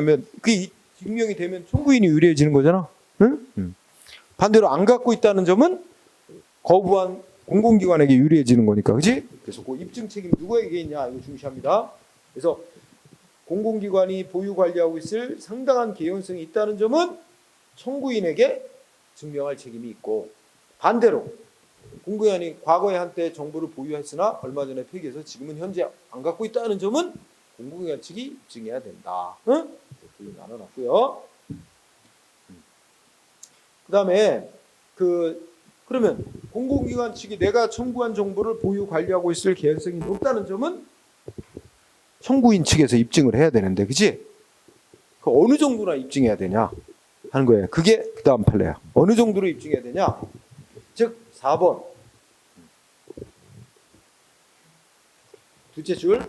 Speaker 1: 되면 청구인이 유리해지는 거잖아. 반대로 안 갖고 있다는 점은 거부한 공공기관에게 유리해지는 거니까, 그렇지? 그래서 그 입증 책임 누구에게 있냐 이거 중시합니다. 그래서 공공기관이 보유 관리하고 있을 상당한 개연성이 있다는 점은 청구인에게 증명할 책임이 있고, 반대로 공공기관이 과거에 한때 정보를 보유했으나 얼마 전에 폐기해서 지금은 현재 안 갖고 있다는 점은 공공기관 측이 입증해야 된다. 이렇게 나눠놨고요. 그다음에 그러면 공공기관 측이 내가 청구한 정보를 보유 관리하고 있을 개연성이 높다는 점은 청구인 측에서 입증을 해야 되는데, 그치? 그 어느 정도나 입증해야 되냐 하는 거예요. 그게 그 다음 판례야. 어느 정도로 입증해야 되냐? 즉 4번 둘째 줄,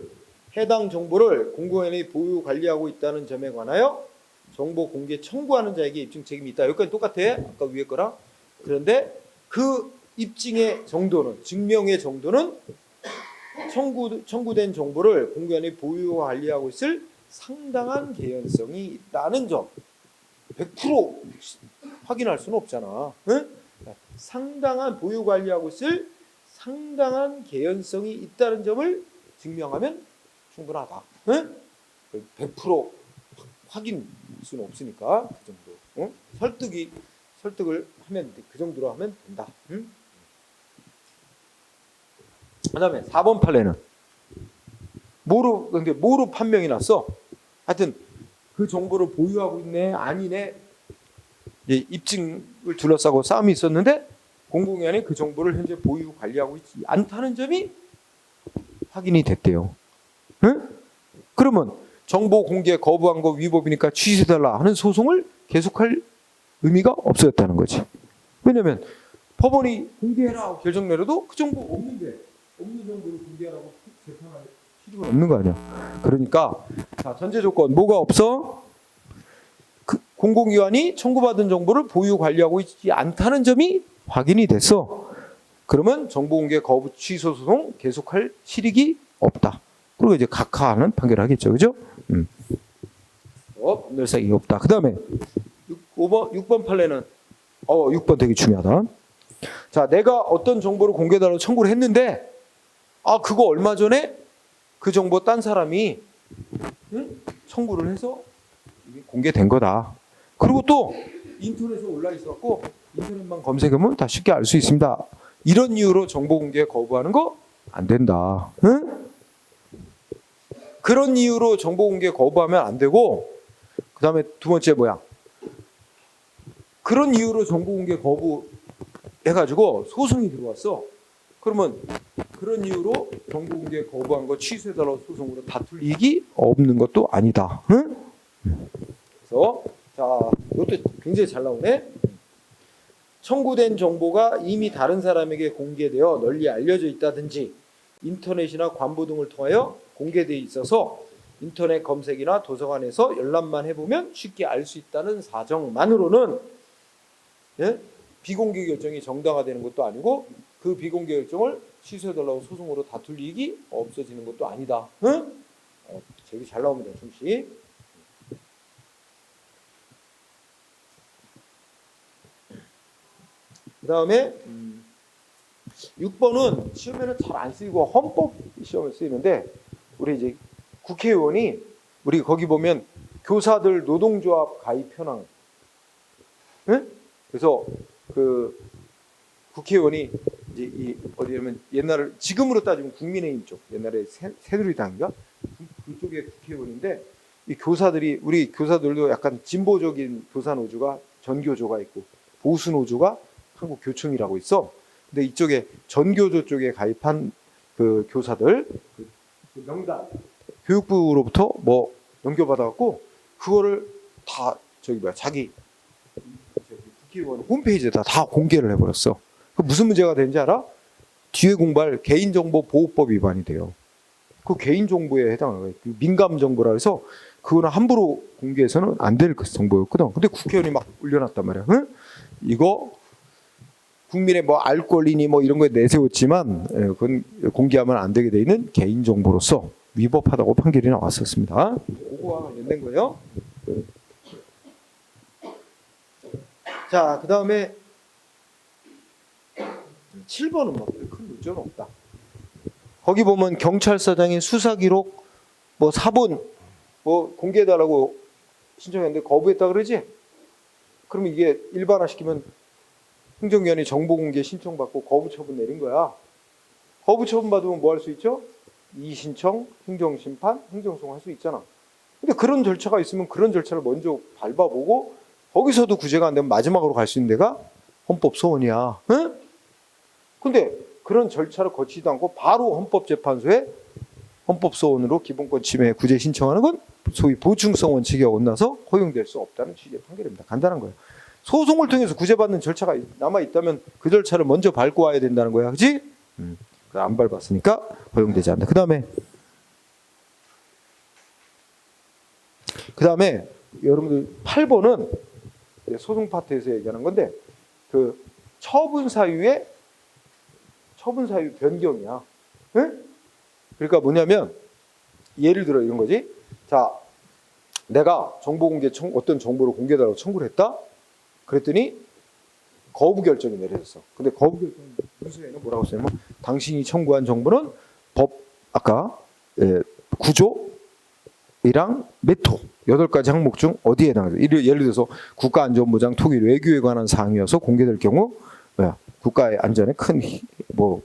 Speaker 1: 해당 정보를 공공기관이 보유 관리하고 있다는 점에 관하여 정보 공개 청구하는 자에게 입증 책임이 있다. 여기까지 똑같아. 아까 위에 거랑. 그런데 그 입증의 정도는, 증명의 정도는 청구된 정보를 공개원이 보유와 관리하고 있을 상당한 개연성이 있다는 점. 100% 확인할 수는 없잖아. 응? 상당한 보유 관리하고 있을 상당한 개연성이 있다는 점을 증명하면 충분하다. 응? 100% 확인 수는 없으니까 그 정도. 응? 설득을 하면 그 정도로 하면 된다. 응? 그다음에 4번 판례는 뭐로 판명이 났어? 하여튼 그 정보를 보유하고 있네 아니네 입증을 둘러싸고 싸움이 있었는데 공공기관이 그 정보를 현재 보유 관리하고 있지 않다는 점이 확인이 됐대요. 응? 그러면 정보 공개 거부한 거 위법이니까 취소해달라 하는 소송을 계속할 의미가 없어졌다는 거지. 왜냐면 법원이 공개해라 결정 내려도 그 정보 없는 정보를 공개하라고 재판할 필요가 없는 거 아니야. 그러니까 자, 전제 조건 뭐가 없어? 그 공공기관이 청구받은 정보를 보유 관리하고 있지 않다는 점이 확인이 됐어. 그러면 정보 공개 거부 취소 소송 계속할 실익이 없다. 그리고 이제 각하하는 판결을 하겠죠, 그죠? 법률사익이 없다. 그 다음에 6번 판례는 6번 되게 중요하다. 자, 내가 어떤 정보를 공개달라고 청구를 했는데 그거 얼마 전에 그 정보 딴 사람이 청구를 해서 이게 공개된 거다. 그리고 또 인터넷에 올라 있었고 인터넷만 검색하면 다 쉽게 알 수 있습니다. 이런 이유로 정보 공개 거부하는 거 안 된다. 응? 그런 이유로 정보 공개 거부하면 안 되고 그 다음에 두 번째 뭐야? 그런 이유로 정보 공개 거부해가지고 소송이 들어왔어. 그러면 그런 이유로 정보 공개 거부한 거 취소해달라고 소송으로 다툴 이익이 없는 것도 아니다. 응? 그래서 자, 이것도 굉장히 잘 나오네. 청구된 정보가 이미 다른 사람에게 공개되어 널리 알려져 있다든지 인터넷이나 관보 등을 통하여 공개되어 있어서 인터넷 검색이나 도서관에서 열람만 해보면 쉽게 알 수 있다는 사정만으로는 비공개 결정이 정당화되는 것도 아니고 그 비공개 결정을 취소해달라고 소송으로 다툴 이익이 없어지는 것도 아니다. 응? 되게 잘 나옵니다. 중시. 그 다음에 6번은 시험에는 잘 안 쓰이고 헌법 시험에 쓰이는데 우리 이제 국회의원이 우리 거기 보면 교사들 노동조합 가입 현황. 응? 그래서 그 국회의원이 이제 어디냐면 옛날에 지금으로 따지면 국민의힘 쪽 옛날에 새누리당인가 그쪽의 국회의원인데 이 교사들이 우리 교사들도 약간 진보적인 교사 노조가 전교조가 있고 보수 노조가 한국교총이라고 있어. 근데 이쪽에 전교조 쪽에 가입한 그 교사들 그 명단 교육부로부터 뭐 넘겨받아갖고 그거를 다 자기 국회의원 홈페이지에다 다 공개를 해버렸어. 그 무슨 문제가 되는지 알아? 뒤에 공부할 개인정보보호법 위반이 돼요. 그 개인정보에 해당하는 거예요. 민감정보라 해서 그거는 함부로 공개해서는 안 될 정보였거든. 근데 국회의원이 막 올려놨단 말이야. 응? 이거 국민의 뭐 알 권리니 뭐 이런 거에 내세웠지만 그건 공개하면 안 되게 돼 있는 개인정보로서 위법하다고 판결이 나왔었습니다. 그거와 관련된 거예요. 자, 그 다음에 7번은 뭐 큰 문제는 없다. 거기 보면 경찰서장이 수사기록 뭐 사본 뭐 공개해달라고 신청했는데 거부했다 그러지? 그럼 이게 일반화시키면 행정기관이 정보공개 신청받고 거부처분 내린 거야. 거부처분 받으면 뭐 할 수 있죠? 이의신청, 행정심판, 행정소송 할 수 있잖아. 근데 그런 절차가 있으면 그런 절차를 먼저 밟아보고 거기서도 구제가 안 되면 마지막으로 갈 수 있는 데가 헌법소원이야. 응? 근데 그런 절차를 거치지도 않고 바로 헌법재판소에 헌법소원으로 기본권 침해 구제 신청하는 건 소위 보충성 원칙에 어긋나서 허용될 수 없다는 취지의 판결입니다. 간단한 거예요. 소송을 통해서 구제받는 절차가 남아있다면 그 절차를 먼저 밟고 와야 된다는 거야. 그치? 안 밟았으니까 허용되지 않는다. 그 다음에 여러분들 8번은 소송 파트에서 얘기하는 건데 그 처분 사유에 처분 사유 변경이야. 응? 그러니까 뭐냐면 예를 들어 이런 거지. 자, 내가 어떤 정보를 공개해달라고 청구를 했다. 그랬더니 거부 결정이 내려졌어. 근데 거부 결정 문서에는 뭐라고 써요? 당신이 청구한 정보는 아까 구조이랑 메토 8가지 항목 중 어디에 해당하죠? 예를 들어서 국가안전보장, 통일, 외교에 관한 사항이어서 공개될 경우 국가의 안전에 큰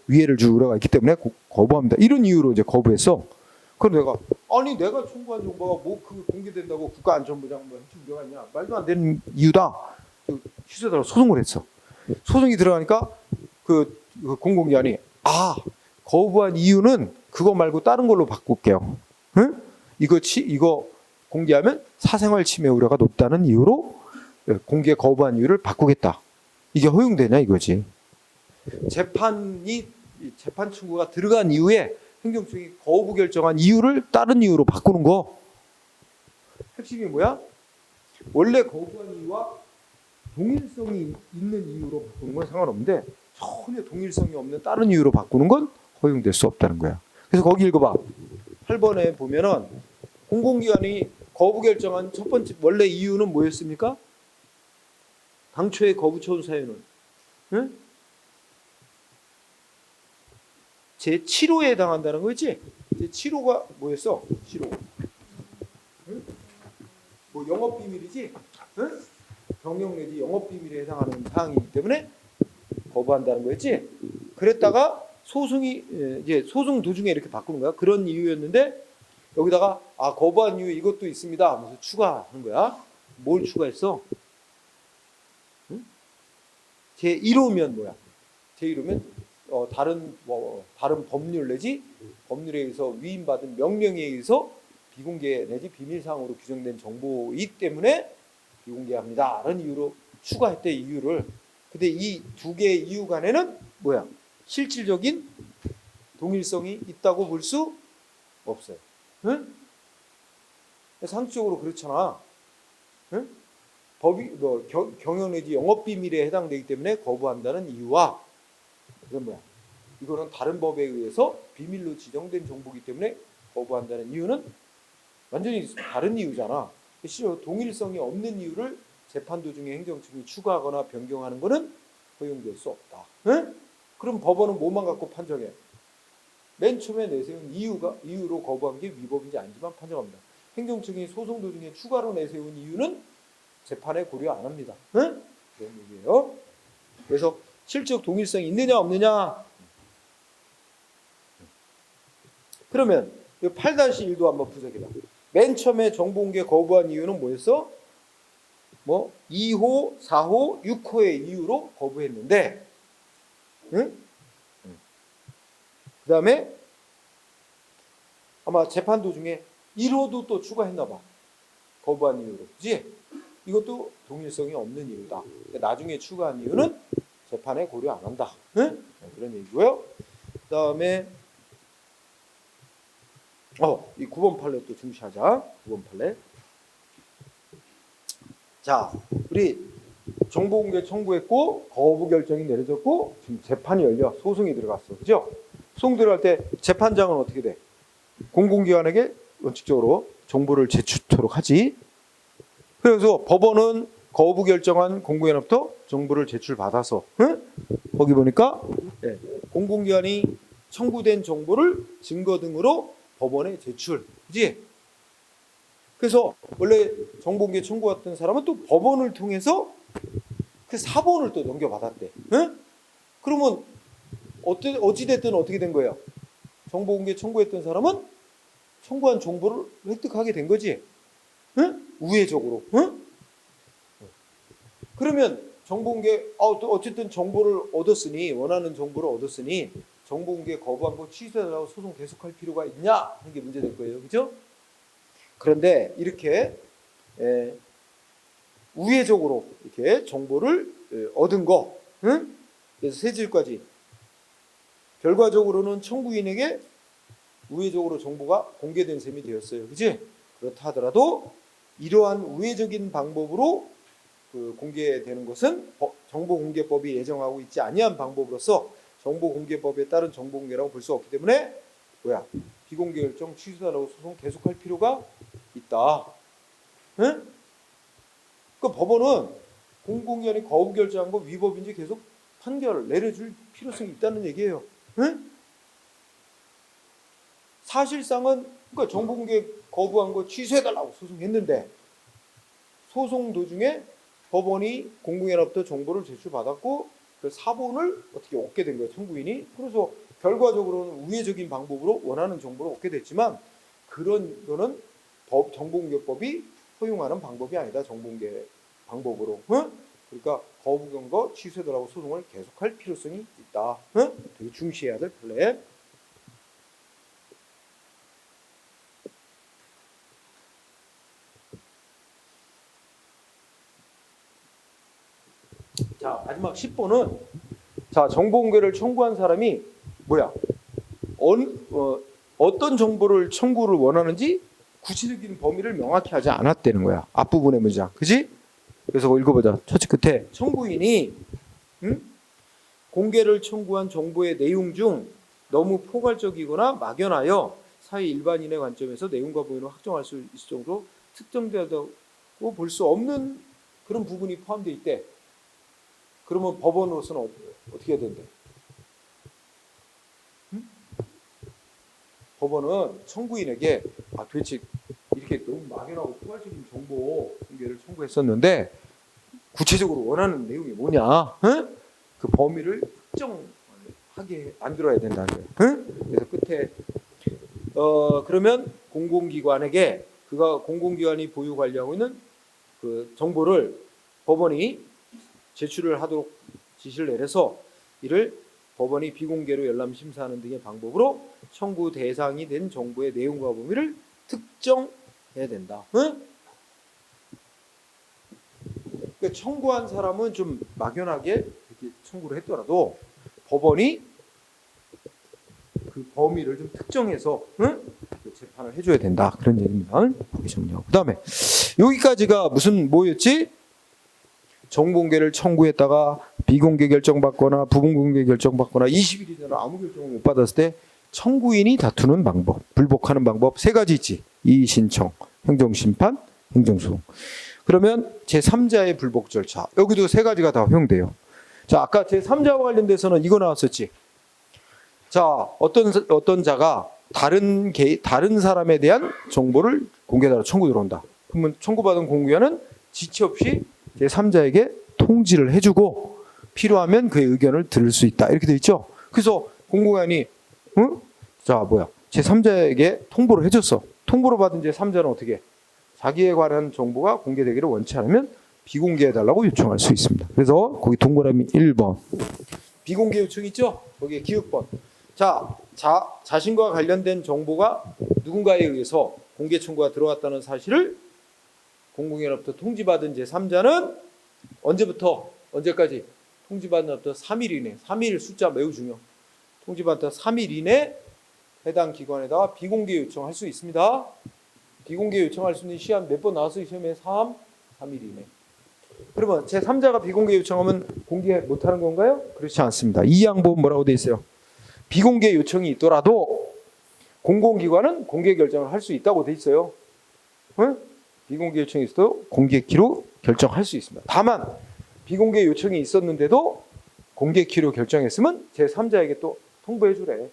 Speaker 1: 위해를 줄 우려가 있기 때문에 거부합니다. 이런 이유로 이제 거부했어. 그럼 내가 청구한 정보가 그 공개된다고 국가안전보장 해줄 우려가 있냐? 말도 안 되는 이유다. 취소해달라고 소송을 했어. 소송이 들어가니까 그 공공기관이 거부한 이유는 그거 말고 다른 걸로 바꿀게요. 응? 이거 공개하면 사생활 침해 우려가 높다는 이유로 공개 거부한 이유를 바꾸겠다. 이게 허용되냐 이거지. 재판 청구가 들어간 이후에 행정청이 거부 결정한 이유를 다른 이유로 바꾸는 거. 핵심이 뭐야? 원래 거부한 이유와 동일성이 있는 이유로 바꾸는 건 상관없는데 전혀 동일성이 없는 다른 이유로 바꾸는 건 허용될 수 없다는 거야. 그래서 거기 읽어봐. 8번에 보면은 공공기관이 거부 결정한 첫 번째 원래 이유는 뭐였습니까? 당초의 거부 처분 사유는 제7호에 해당한다는 거지. 제7호가 뭐였어? 7호. 영업비밀이지. 경영 내지 영업비밀에 해당하는 사항이기 때문에 거부한다는 거였지. 그랬다가 이제 소송 도중에 이렇게 바꾸는 거야. 그런 이유였는데 여기다가 거부한 이유 이것도 있습니다 하면서 추가하는 거야. 뭘 추가했어? 제1호면 뭐야? 제1호면 다른 법률 내지 법률에 의해서 위임받은 명령에 의해서 비공개 내지 비밀사항으로 규정된 정보이기 때문에 비공개합니다. 라는 이유로 추가했대, 이유를. 근데 이 두 개의 이유 간에는 뭐야? 실질적인 동일성이 있다고 볼 수 없어요. 응? 상식적으로 그렇잖아. 응? 법이 경영 내지 영업 비밀에 해당되기 때문에 거부한다는 이유와 이건 뭐야? 이거는 다른 법에 의해서 비밀로 지정된 정보이기 때문에 거부한다는 이유는 완전히 다른 이유잖아. 실제로 동일성이 없는 이유를 재판 도중에 행정청이 추가하거나 변경하는 것은 허용될 수 없다. 응? 그럼 법원은 뭐만 갖고 판정해? 맨 처음에 내세운 이유로 거부한 게 위법인지 아닌지만 판정합니다. 행정청이 소송 도중에 추가로 내세운 이유는 재판에 고려 안 합니다. 응? 그런 얘기예요. 그래서 실적 동일성이 있느냐 없느냐. 그러면 이 8-1도 한번 분석해봐. 맨 처음에 정보 공개 거부한 이유는 뭐였어? 2호, 4호, 6호의 이유로 거부했는데, 응? 그 다음에 아마 재판 도중에 1호도 또 추가했나 봐. 거부한 이유로. 그지? 이것도 동일성이 없는 이유다. 나중에 추가한 이유는 재판에 고려 안 한다. 응? 그런 얘기고요. 그 다음에 이 9번 판례 또 중시하자. 9번 판례. 자, 우리 정보 공개 청구했고 거부 결정이 내려졌고 지금 재판이 열려 소송이 들어갔어. 그죠? 소송 들어갈 때 재판장은 어떻게 돼? 공공기관에게 원칙적으로 정보를 제출토록 하지. 그래서 법원은 거부 결정한 공공기관부터 정보를 제출받아서 거기 보니까 공공기관이 청구된 정보를 증거 등으로 법원에 제출. 그지? 그래서 원래 정보공개 청구했던 사람은 또 법원을 통해서 그 사본을 또 넘겨받았대. 그러면 어찌됐든 어떻게 된 거예요? 정보공개 청구했던 사람은 청구한 정보를 획득하게 된 거지. 우회적으로. 그러면 정보공개 어쨌든 정보를 얻었으니 원하는 정보를 얻었으니 정보공개 거부한 거 취소해달라고 소송 계속할 필요가 있냐 하는 게 문제될 거예요. 그죠? 그런데 이렇게 우회적으로 이렇게 정보를 얻은 거, 그래서 세 줄까지 결과적으로는 청구인에게 우회적으로 정보가 공개된 셈이 되었어요. 그지? 그렇다 하더라도 이러한 우회적인 방법으로 공개되는 것은 정보공개법이 예정하고 있지 아니한 방법으로서 정보공개법에 따른 정보공개라고 볼 수 없기 때문에 뭐야? 비공개 결정 취소달라고 소송 계속할 필요가 있다. 응? 그 법원은 공공기관이 거부 결정한 거 위법인지 계속 판결을 내려줄 필요성이 있다는 얘기예요. 응? 사실상은 그러니까 정보공개 거부한 거 취소해달라고 소송했는데 소송 도중에 법원이 공공기관으로부터 정보를 제출받았고 그 사본을 어떻게 얻게 된 거예요, 청구인이. 그래서 결과적으로는 우회적인 방법으로 원하는 정보를 얻게 됐지만 그런 거는 정보공개법이 허용하는 방법이 아니다. 정보공개 방법으로. 응? 그러니까 거부한 거 취소해달라고 소송을 계속할 필요성이 있다. 응? 되게 중시해야 될 판례. 자, 마지막 10번은 자, 정보공개를 청구한 사람이 뭐야? 어떤 정보를 청구를 원하는지 구체적인 범위를 명확히 하지 않았다는 거야. 앞부분의 문장. 그지? 그래서 그거 읽어보자. 첫째 끝에 청구인이 공개를 청구한 정보의 내용 중 너무 포괄적이거나 막연하여 사회 일반인의 관점에서 내용과 범위를 확정할 수 있을 정도로 특정되다고 볼 수 없는 그런 부분이 포함되어 있대. 그러면 법원으로서는 어떻게 해야 된대? 법원은 청구인에게 도대체 이렇게 너무 막연하고 포괄적인 정보 공개를 청구했었는데 구체적으로 원하는 내용이 뭐냐? 응? 그 범위를 특정하게 만들어야 된다는 거예요. 응? 그래서 끝에 그러면 공공기관에게 그가 공공기관이 보유 관리하고 있는 그 정보를 법원이 제출을 하도록 지시를 내려서 이를 법원이 비공개로 열람 심사하는 등의 방법으로 청구 대상이 된 정보의 내용과 범위를 특정해야 된다. 응? 그러니까 청구한 사람은 좀 막연하게 이렇게 청구를 했더라도 법원이 그 범위를 좀 특정해서 재판을 해줘야 된다. 그런 얘기입니다. 보기 정리하고. 그다음에 여기까지가 무슨 뭐였지? 정보공개를 청구했다가 비공개 결정받거나 부분공개 결정받거나 20일이 지나 아무 결정을 못 받았을 때 청구인이 다투는 방법, 불복하는 방법 세 가지 있지. 이의신청, 행정심판, 행정소송. 그러면 제3자의 불복 절차. 여기도 세 가지가 다 허용돼요. 자, 아까 제3자와 관련돼서는 이거 나왔었지. 자, 어떤 자가 다른 사람에 대한 정보를 공개하러 청구 들어온다. 그러면 청구받은 공개자는 지체 없이 제3자에게 통지를 해주고 필요하면 그의 의견을 들을 수 있다. 이렇게 돼 있죠. 그래서 공공기관이 제3자에게 통보를 해줬어. 통보를 받은 제3자는 어떻게? 자기에 관한 정보가 공개되기를 원치 않으면 비공개해달라고 요청할 수 있습니다. 그래서 거기 동그라미 1번 비공개 요청 있죠? 거기에 기역번. 자신과 관련된 정보가 누군가에 의해서 공개 청구가 들어왔다는 사실을 공공기관으로부터 통지받은 제3자는 언제까지? 통지받은 날부터 3일 이내. 3일 숫자 매우 중요. 통지받은 3일 이내 해당 기관에다가 비공개 요청할 수 있습니다. 비공개 요청할 수 있는 시한 몇 번 나왔어요? 시험에 3일 이내. 그러면 제3자가 비공개 요청하면 공개 못하는 건가요? 그렇지 않습니다. 이 양보는 뭐라고 돼 있어요? 비공개 요청이 있더라도 공공기관은 공개 결정을 할 수 있다고 돼 있어요. 응? 비공개 요청이 있어도 공개키로 결정할 수 있습니다. 다만 비공개 요청이 있었는데도 공개키로 결정했으면 제3자에게 또 통보해 주래.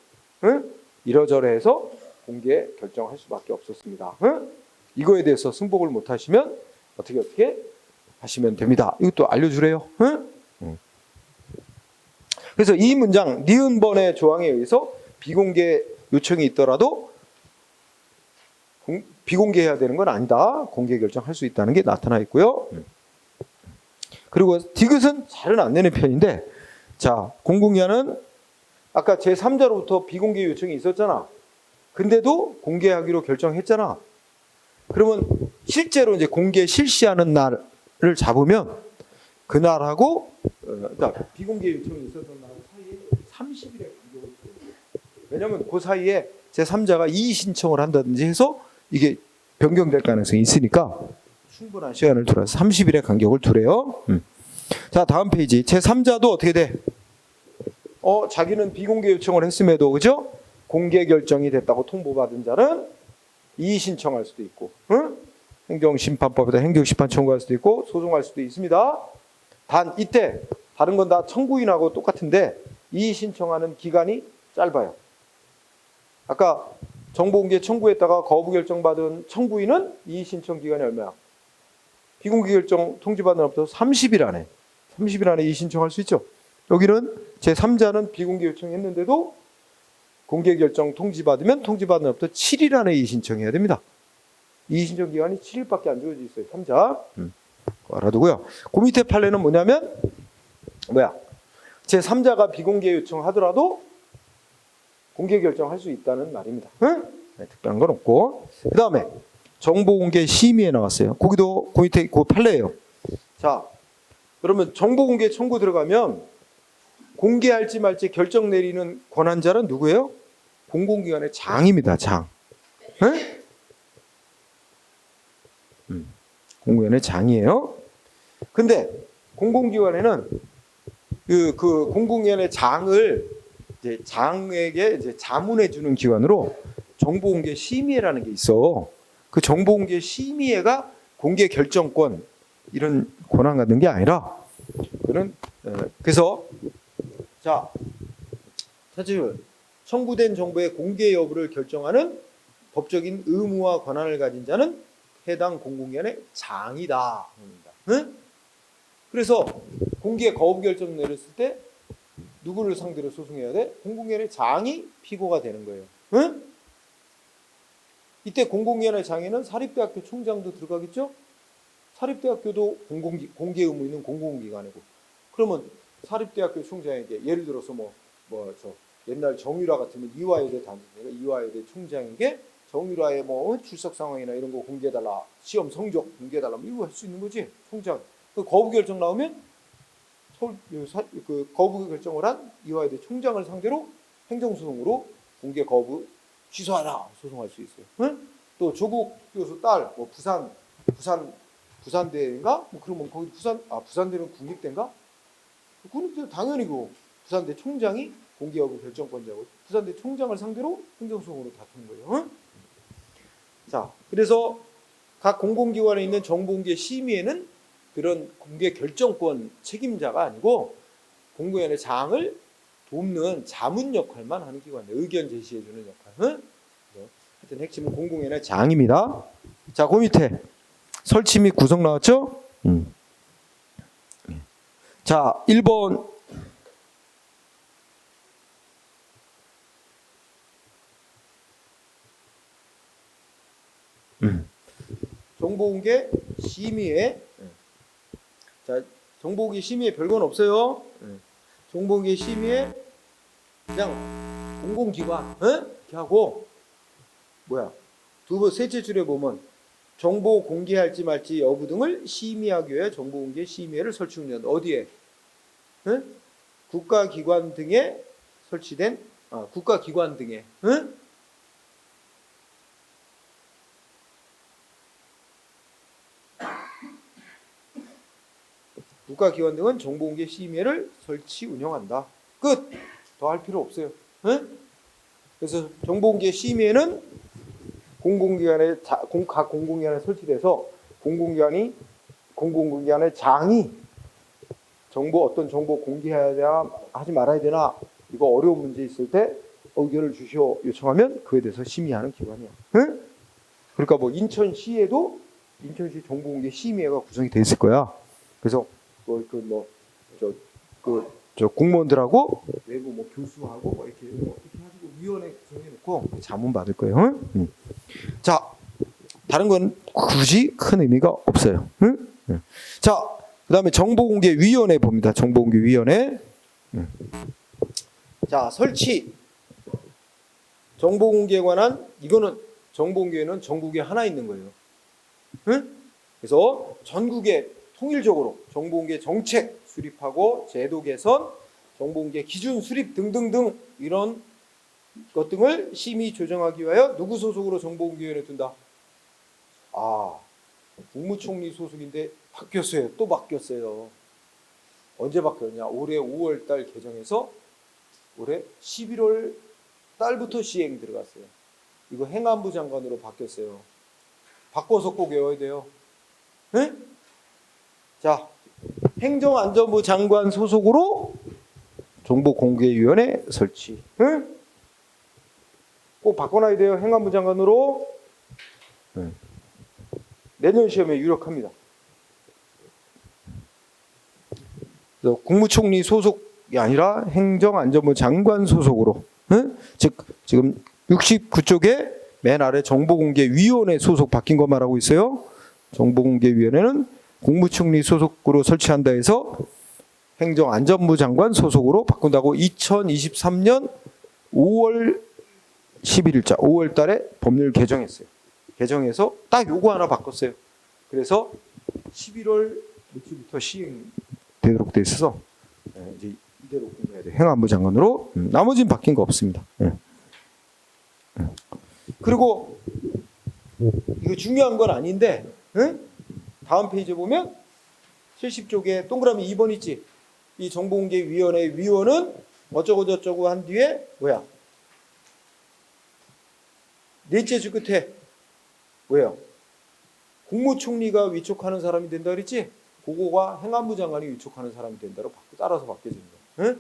Speaker 1: 응? 이러저러해서 공개 결정할 수밖에 없었습니다. 응? 이거에 대해서 승복을 못 하시면 어떻게 하시면 됩니다. 이것도 알려주래요. 응? 그래서 이 문장 니은번의 조항에 의해서 비공개 요청이 있더라도 비공개해야 되는 건 아니다. 공개 결정할 수 있다는 게 나타나 있고요. 그리고 디귿은 잘은 안 내는 편인데, 자, 공공기관은 아까 제3자로부터 비공개 요청이 있었잖아. 근데도 공개하기로 결정했잖아. 그러면 실제로 이제 공개 실시하는 날을 잡으면 그날하고 그러니까 비공개 요청이 있었던 날 사이에 30일의 간격을 둬요. 왜냐하면 그 사이에 제3자가 이의 신청을 한다든지 해서 이게 변경될 가능성이 있으니까 충분한 시간을 두어서 30일의 간격을 두래요. 자, 다음 페이지. 제3자도 어떻게 돼? 자기는 비공개 요청을 했음에도 그죠? 공개 결정이 됐다고 통보받은 자는 이의 신청할 수도 있고, 응? 행정심판법에다 행정심판 청구할 수도 있고 소송할 수도 있습니다. 단 이때 다른 건 다 청구인하고 똑같은데 이의 신청하는 기간이 짧아요. 아까 정보공개 청구했다가 거부 결정받은 청구인은 이의 신청 기간이 얼마야? 비공개 결정 통지받은 날부터 30일 안에 30일 안에 이의 신청할 수 있죠. 여기는 제3자는 비공개 요청했는데도 공개 결정 통지받으면 통지받은 날부터 7일 안에 이의 신청해야 됩니다. 이의 신청 기간이 7일밖에 안 주어져 있어요. 3자. 알아두고요. 그 밑에 판례는 뭐냐면 제3자가 비공개 요청하더라도 공개 결정할 수 있다는 말입니다. 응? 네, 특별한 건 없고. 그 다음에 정보공개 심의에 나왔어요. 거기도 그 밑에 그 판례예요. 자, 그러면 정보공개 청구 들어가면 공개할지 말지 결정 내리는 권한자는 누구예요? 공공기관의 장입니다. 장. 응? 공공기관의 장이에요. 근데 공공기관에는 그 공공기관의 장을 이제 장에게 이제 자문해 주는 기관으로 정보공개 심의회라는 게 있어. 그 정보공개 심의회가 공개 결정권 이런 권한 갖는 게 아니라 그런 그래서 자 사실 청구된 정보의 공개 여부를 결정하는 법적인 의무와 권한을 가진 자는 해당 공공기관의 장이다. 응? 그래서 공개 거부 결정 내렸을 때 누구를 상대로 소송해야 돼? 공공기관의 장이 피고가 되는 거예요. 응? 이때 공공기관의 장에는 사립대학교 총장도 들어가겠죠? 사립대학교도 공개 의무 있는 공공기관이고. 그러면 사립대학교 총장에게 예를 들어서 옛날 정유라 같으면 이화여대 단장이니까 이화여대 총장에게 정유라의 출석 상황이나 이런 거 공개해달라, 시험 성적 공개해달라, 이거 할 수 있는 거지, 총장. 그 거부 결정 나오면 그 거부 결정을 한 이화여대 총장을 상대로 행정소송으로 공개 거부 취소하라 소송할 수 있어요. 응? 또 조국 교수 딸 부산대인가? 그러면 거기 부산대는 국립대인가? 국립대 당연히 부산대 총장이 공개 여부 결정권자고 부산대 총장을 상대로 행정소송으로 다투는 거예요. 응? 자, 그래서 각 공공기관에 있는 정보공개 심의에는 그런 공개 결정권 책임자가 아니고 공공기관의 장을 돕는 자문 역할만 하는 기관이에요. 의견 제시해주는 역할. 응? 하여튼 핵심은 공공기관의 장입니다. 자, 그 밑에 설치 및 구성 나왔죠? 자, 1번 정보공개 심의에 자, 정보공개 심의에 별건 없어요. 정보공개 심의에 그냥 공공기관 이렇게 하고 셋째 줄에 보면 정보 공개할지 말지 여부 등을 심의하기 위해 정보공개 심의회를 설치 운영한다. 어디에? 국가기관 등에 설치된 국가기관 등에 국가기관 등은 정보공개 심의회를 설치 운영한다. 끝. 더 할 필요 없어요. 그래서 정보공개 심의회는 각 공공기관에 설치돼서 공공기관의 장이 어떤 정보 공개해야 되나 하지 말아야 되나 이거 어려운 문제 있을 때 의견을 주시오 요청하면 그에 대해서 심의하는 기관이야. 그러니까 인천시에도 인천시 정보공개 심의회가 구성이 돼 있을 거야. 그래서 공무원들하고 외부 교수하고 이렇게 해가지고 위원회 구성해놓고 자문 받을 거예요. 자, 다른 건 굳이 큰 의미가 없어요. 자, 그다음에 정보공개위원회 봅니다. 정보공개위원회. 자, 설치. 정보공개에 관한 이거는 정보공개는 전국에 하나 있는 거예요. 그래서 전국에 통일적으로 정보공개 정책 수립하고 제도 개선, 정보공개 기준 수립 등등등 이런 것 등을 심의 조정하기 위하여 누구 소속으로 정보공개위원회 둔다? 국무총리 소속인데 바뀌었어요. 또 바뀌었어요. 언제 바뀌었냐? 올해 5월달 개정해서 올해 11월 달부터 시행 들어갔어요. 이거 행안부 장관으로 바뀌었어요. 바꿔서 꼭 외워야 돼요. 네? 자, 행정안전부 장관 소속으로 정보공개위원회 설치. 네? 꼭 바꿔놔야 돼요. 행안부 장관으로. 네. 내년 시험에 유력합니다. 국무총리 소속이 아니라 행정안전부 장관 소속으로, 응? 즉 지금 69쪽에 맨 아래 정보공개위원회 소속 바뀐 거 말하고 있어요. 정보공개위원회는 국무총리 소속으로 설치한다 해서 행정안전부 장관 소속으로 바꾼다고 2023년 5월 11일자 5월 달에 법률 개정했어요. 개정해서 딱 요거 하나 바꿨어요. 그래서 11월 며칠부터 시행되도록 돼 있어서 이제 이대로 공부해야 돼요. 행안부 장관으로. 나머지는 바뀐 거 없습니다. 그리고 이거 중요한 건 아닌데 다음 페이지에 보면 70쪽에 동그라미 2번 있지. 이 정보공개위원회 위원은 어쩌고 저쩌고 한 뒤에 뭐야? 넷째 줄 끝에 왜요? 국무총리가 위촉하는 사람이 된다 그랬지? 그거가 행안부 장관이 위촉하는 사람이 된다로 따라서 바뀌어지는 거예요.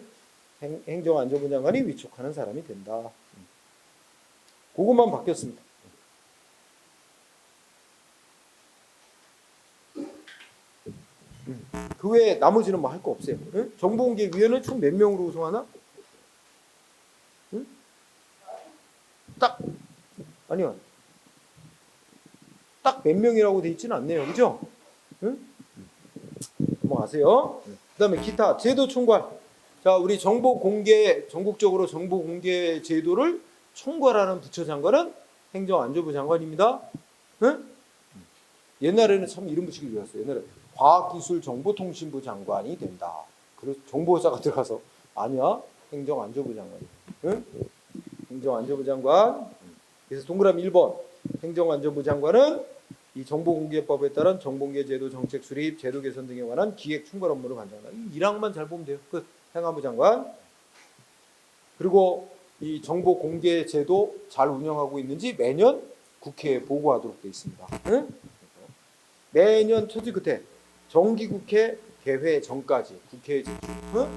Speaker 1: 응? 행정안전부 장관이 위촉하는 사람이 된다. 그것만 바뀌었습니다. 그 외에 나머지는 뭐 할 거 없어요. 응? 정보공개위원회 총 몇 명으로 구성하나? 응? 아니요. 딱 몇 명이라고 돼 있지는 않네요. 그죠? 응? 넘어가세요. 그 다음에 기타 제도 총괄. 자, 우리 전국적으로 정보 공개 제도를 총괄하는 부처 장관은 행정안전부 장관입니다. 응? 옛날에는 참 이름 붙이기 좋았어요. 옛날에 과학기술정보통신부 장관이 된다. 그래서 정보사가 들어가서 아니야, 행정안전부 장관이야. 응? 행정안전부 장관. 그래서 동그라미 1번 행정안전부 장관은 이 정보공개법에 따른 정보공개제도 정책 수립, 제도 개선 등에 관한 기획 총괄 업무를 관장한다. 이 1항만 잘 보면 돼요. 끝. 행안부 장관. 그리고 이 정보공개제도 잘 운영하고 있는지 매년 국회에 보고하도록 되어 있습니다. 응? 매년 첫째 끝에 정기국회 개회 전까지 국회에 제출. 응?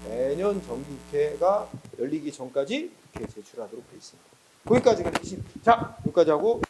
Speaker 1: 매년 정기국회가 열리기 전까지 국회에 제출하도록 되어 있습니다. 거기까지가 핵심. 자, 여기까지 하고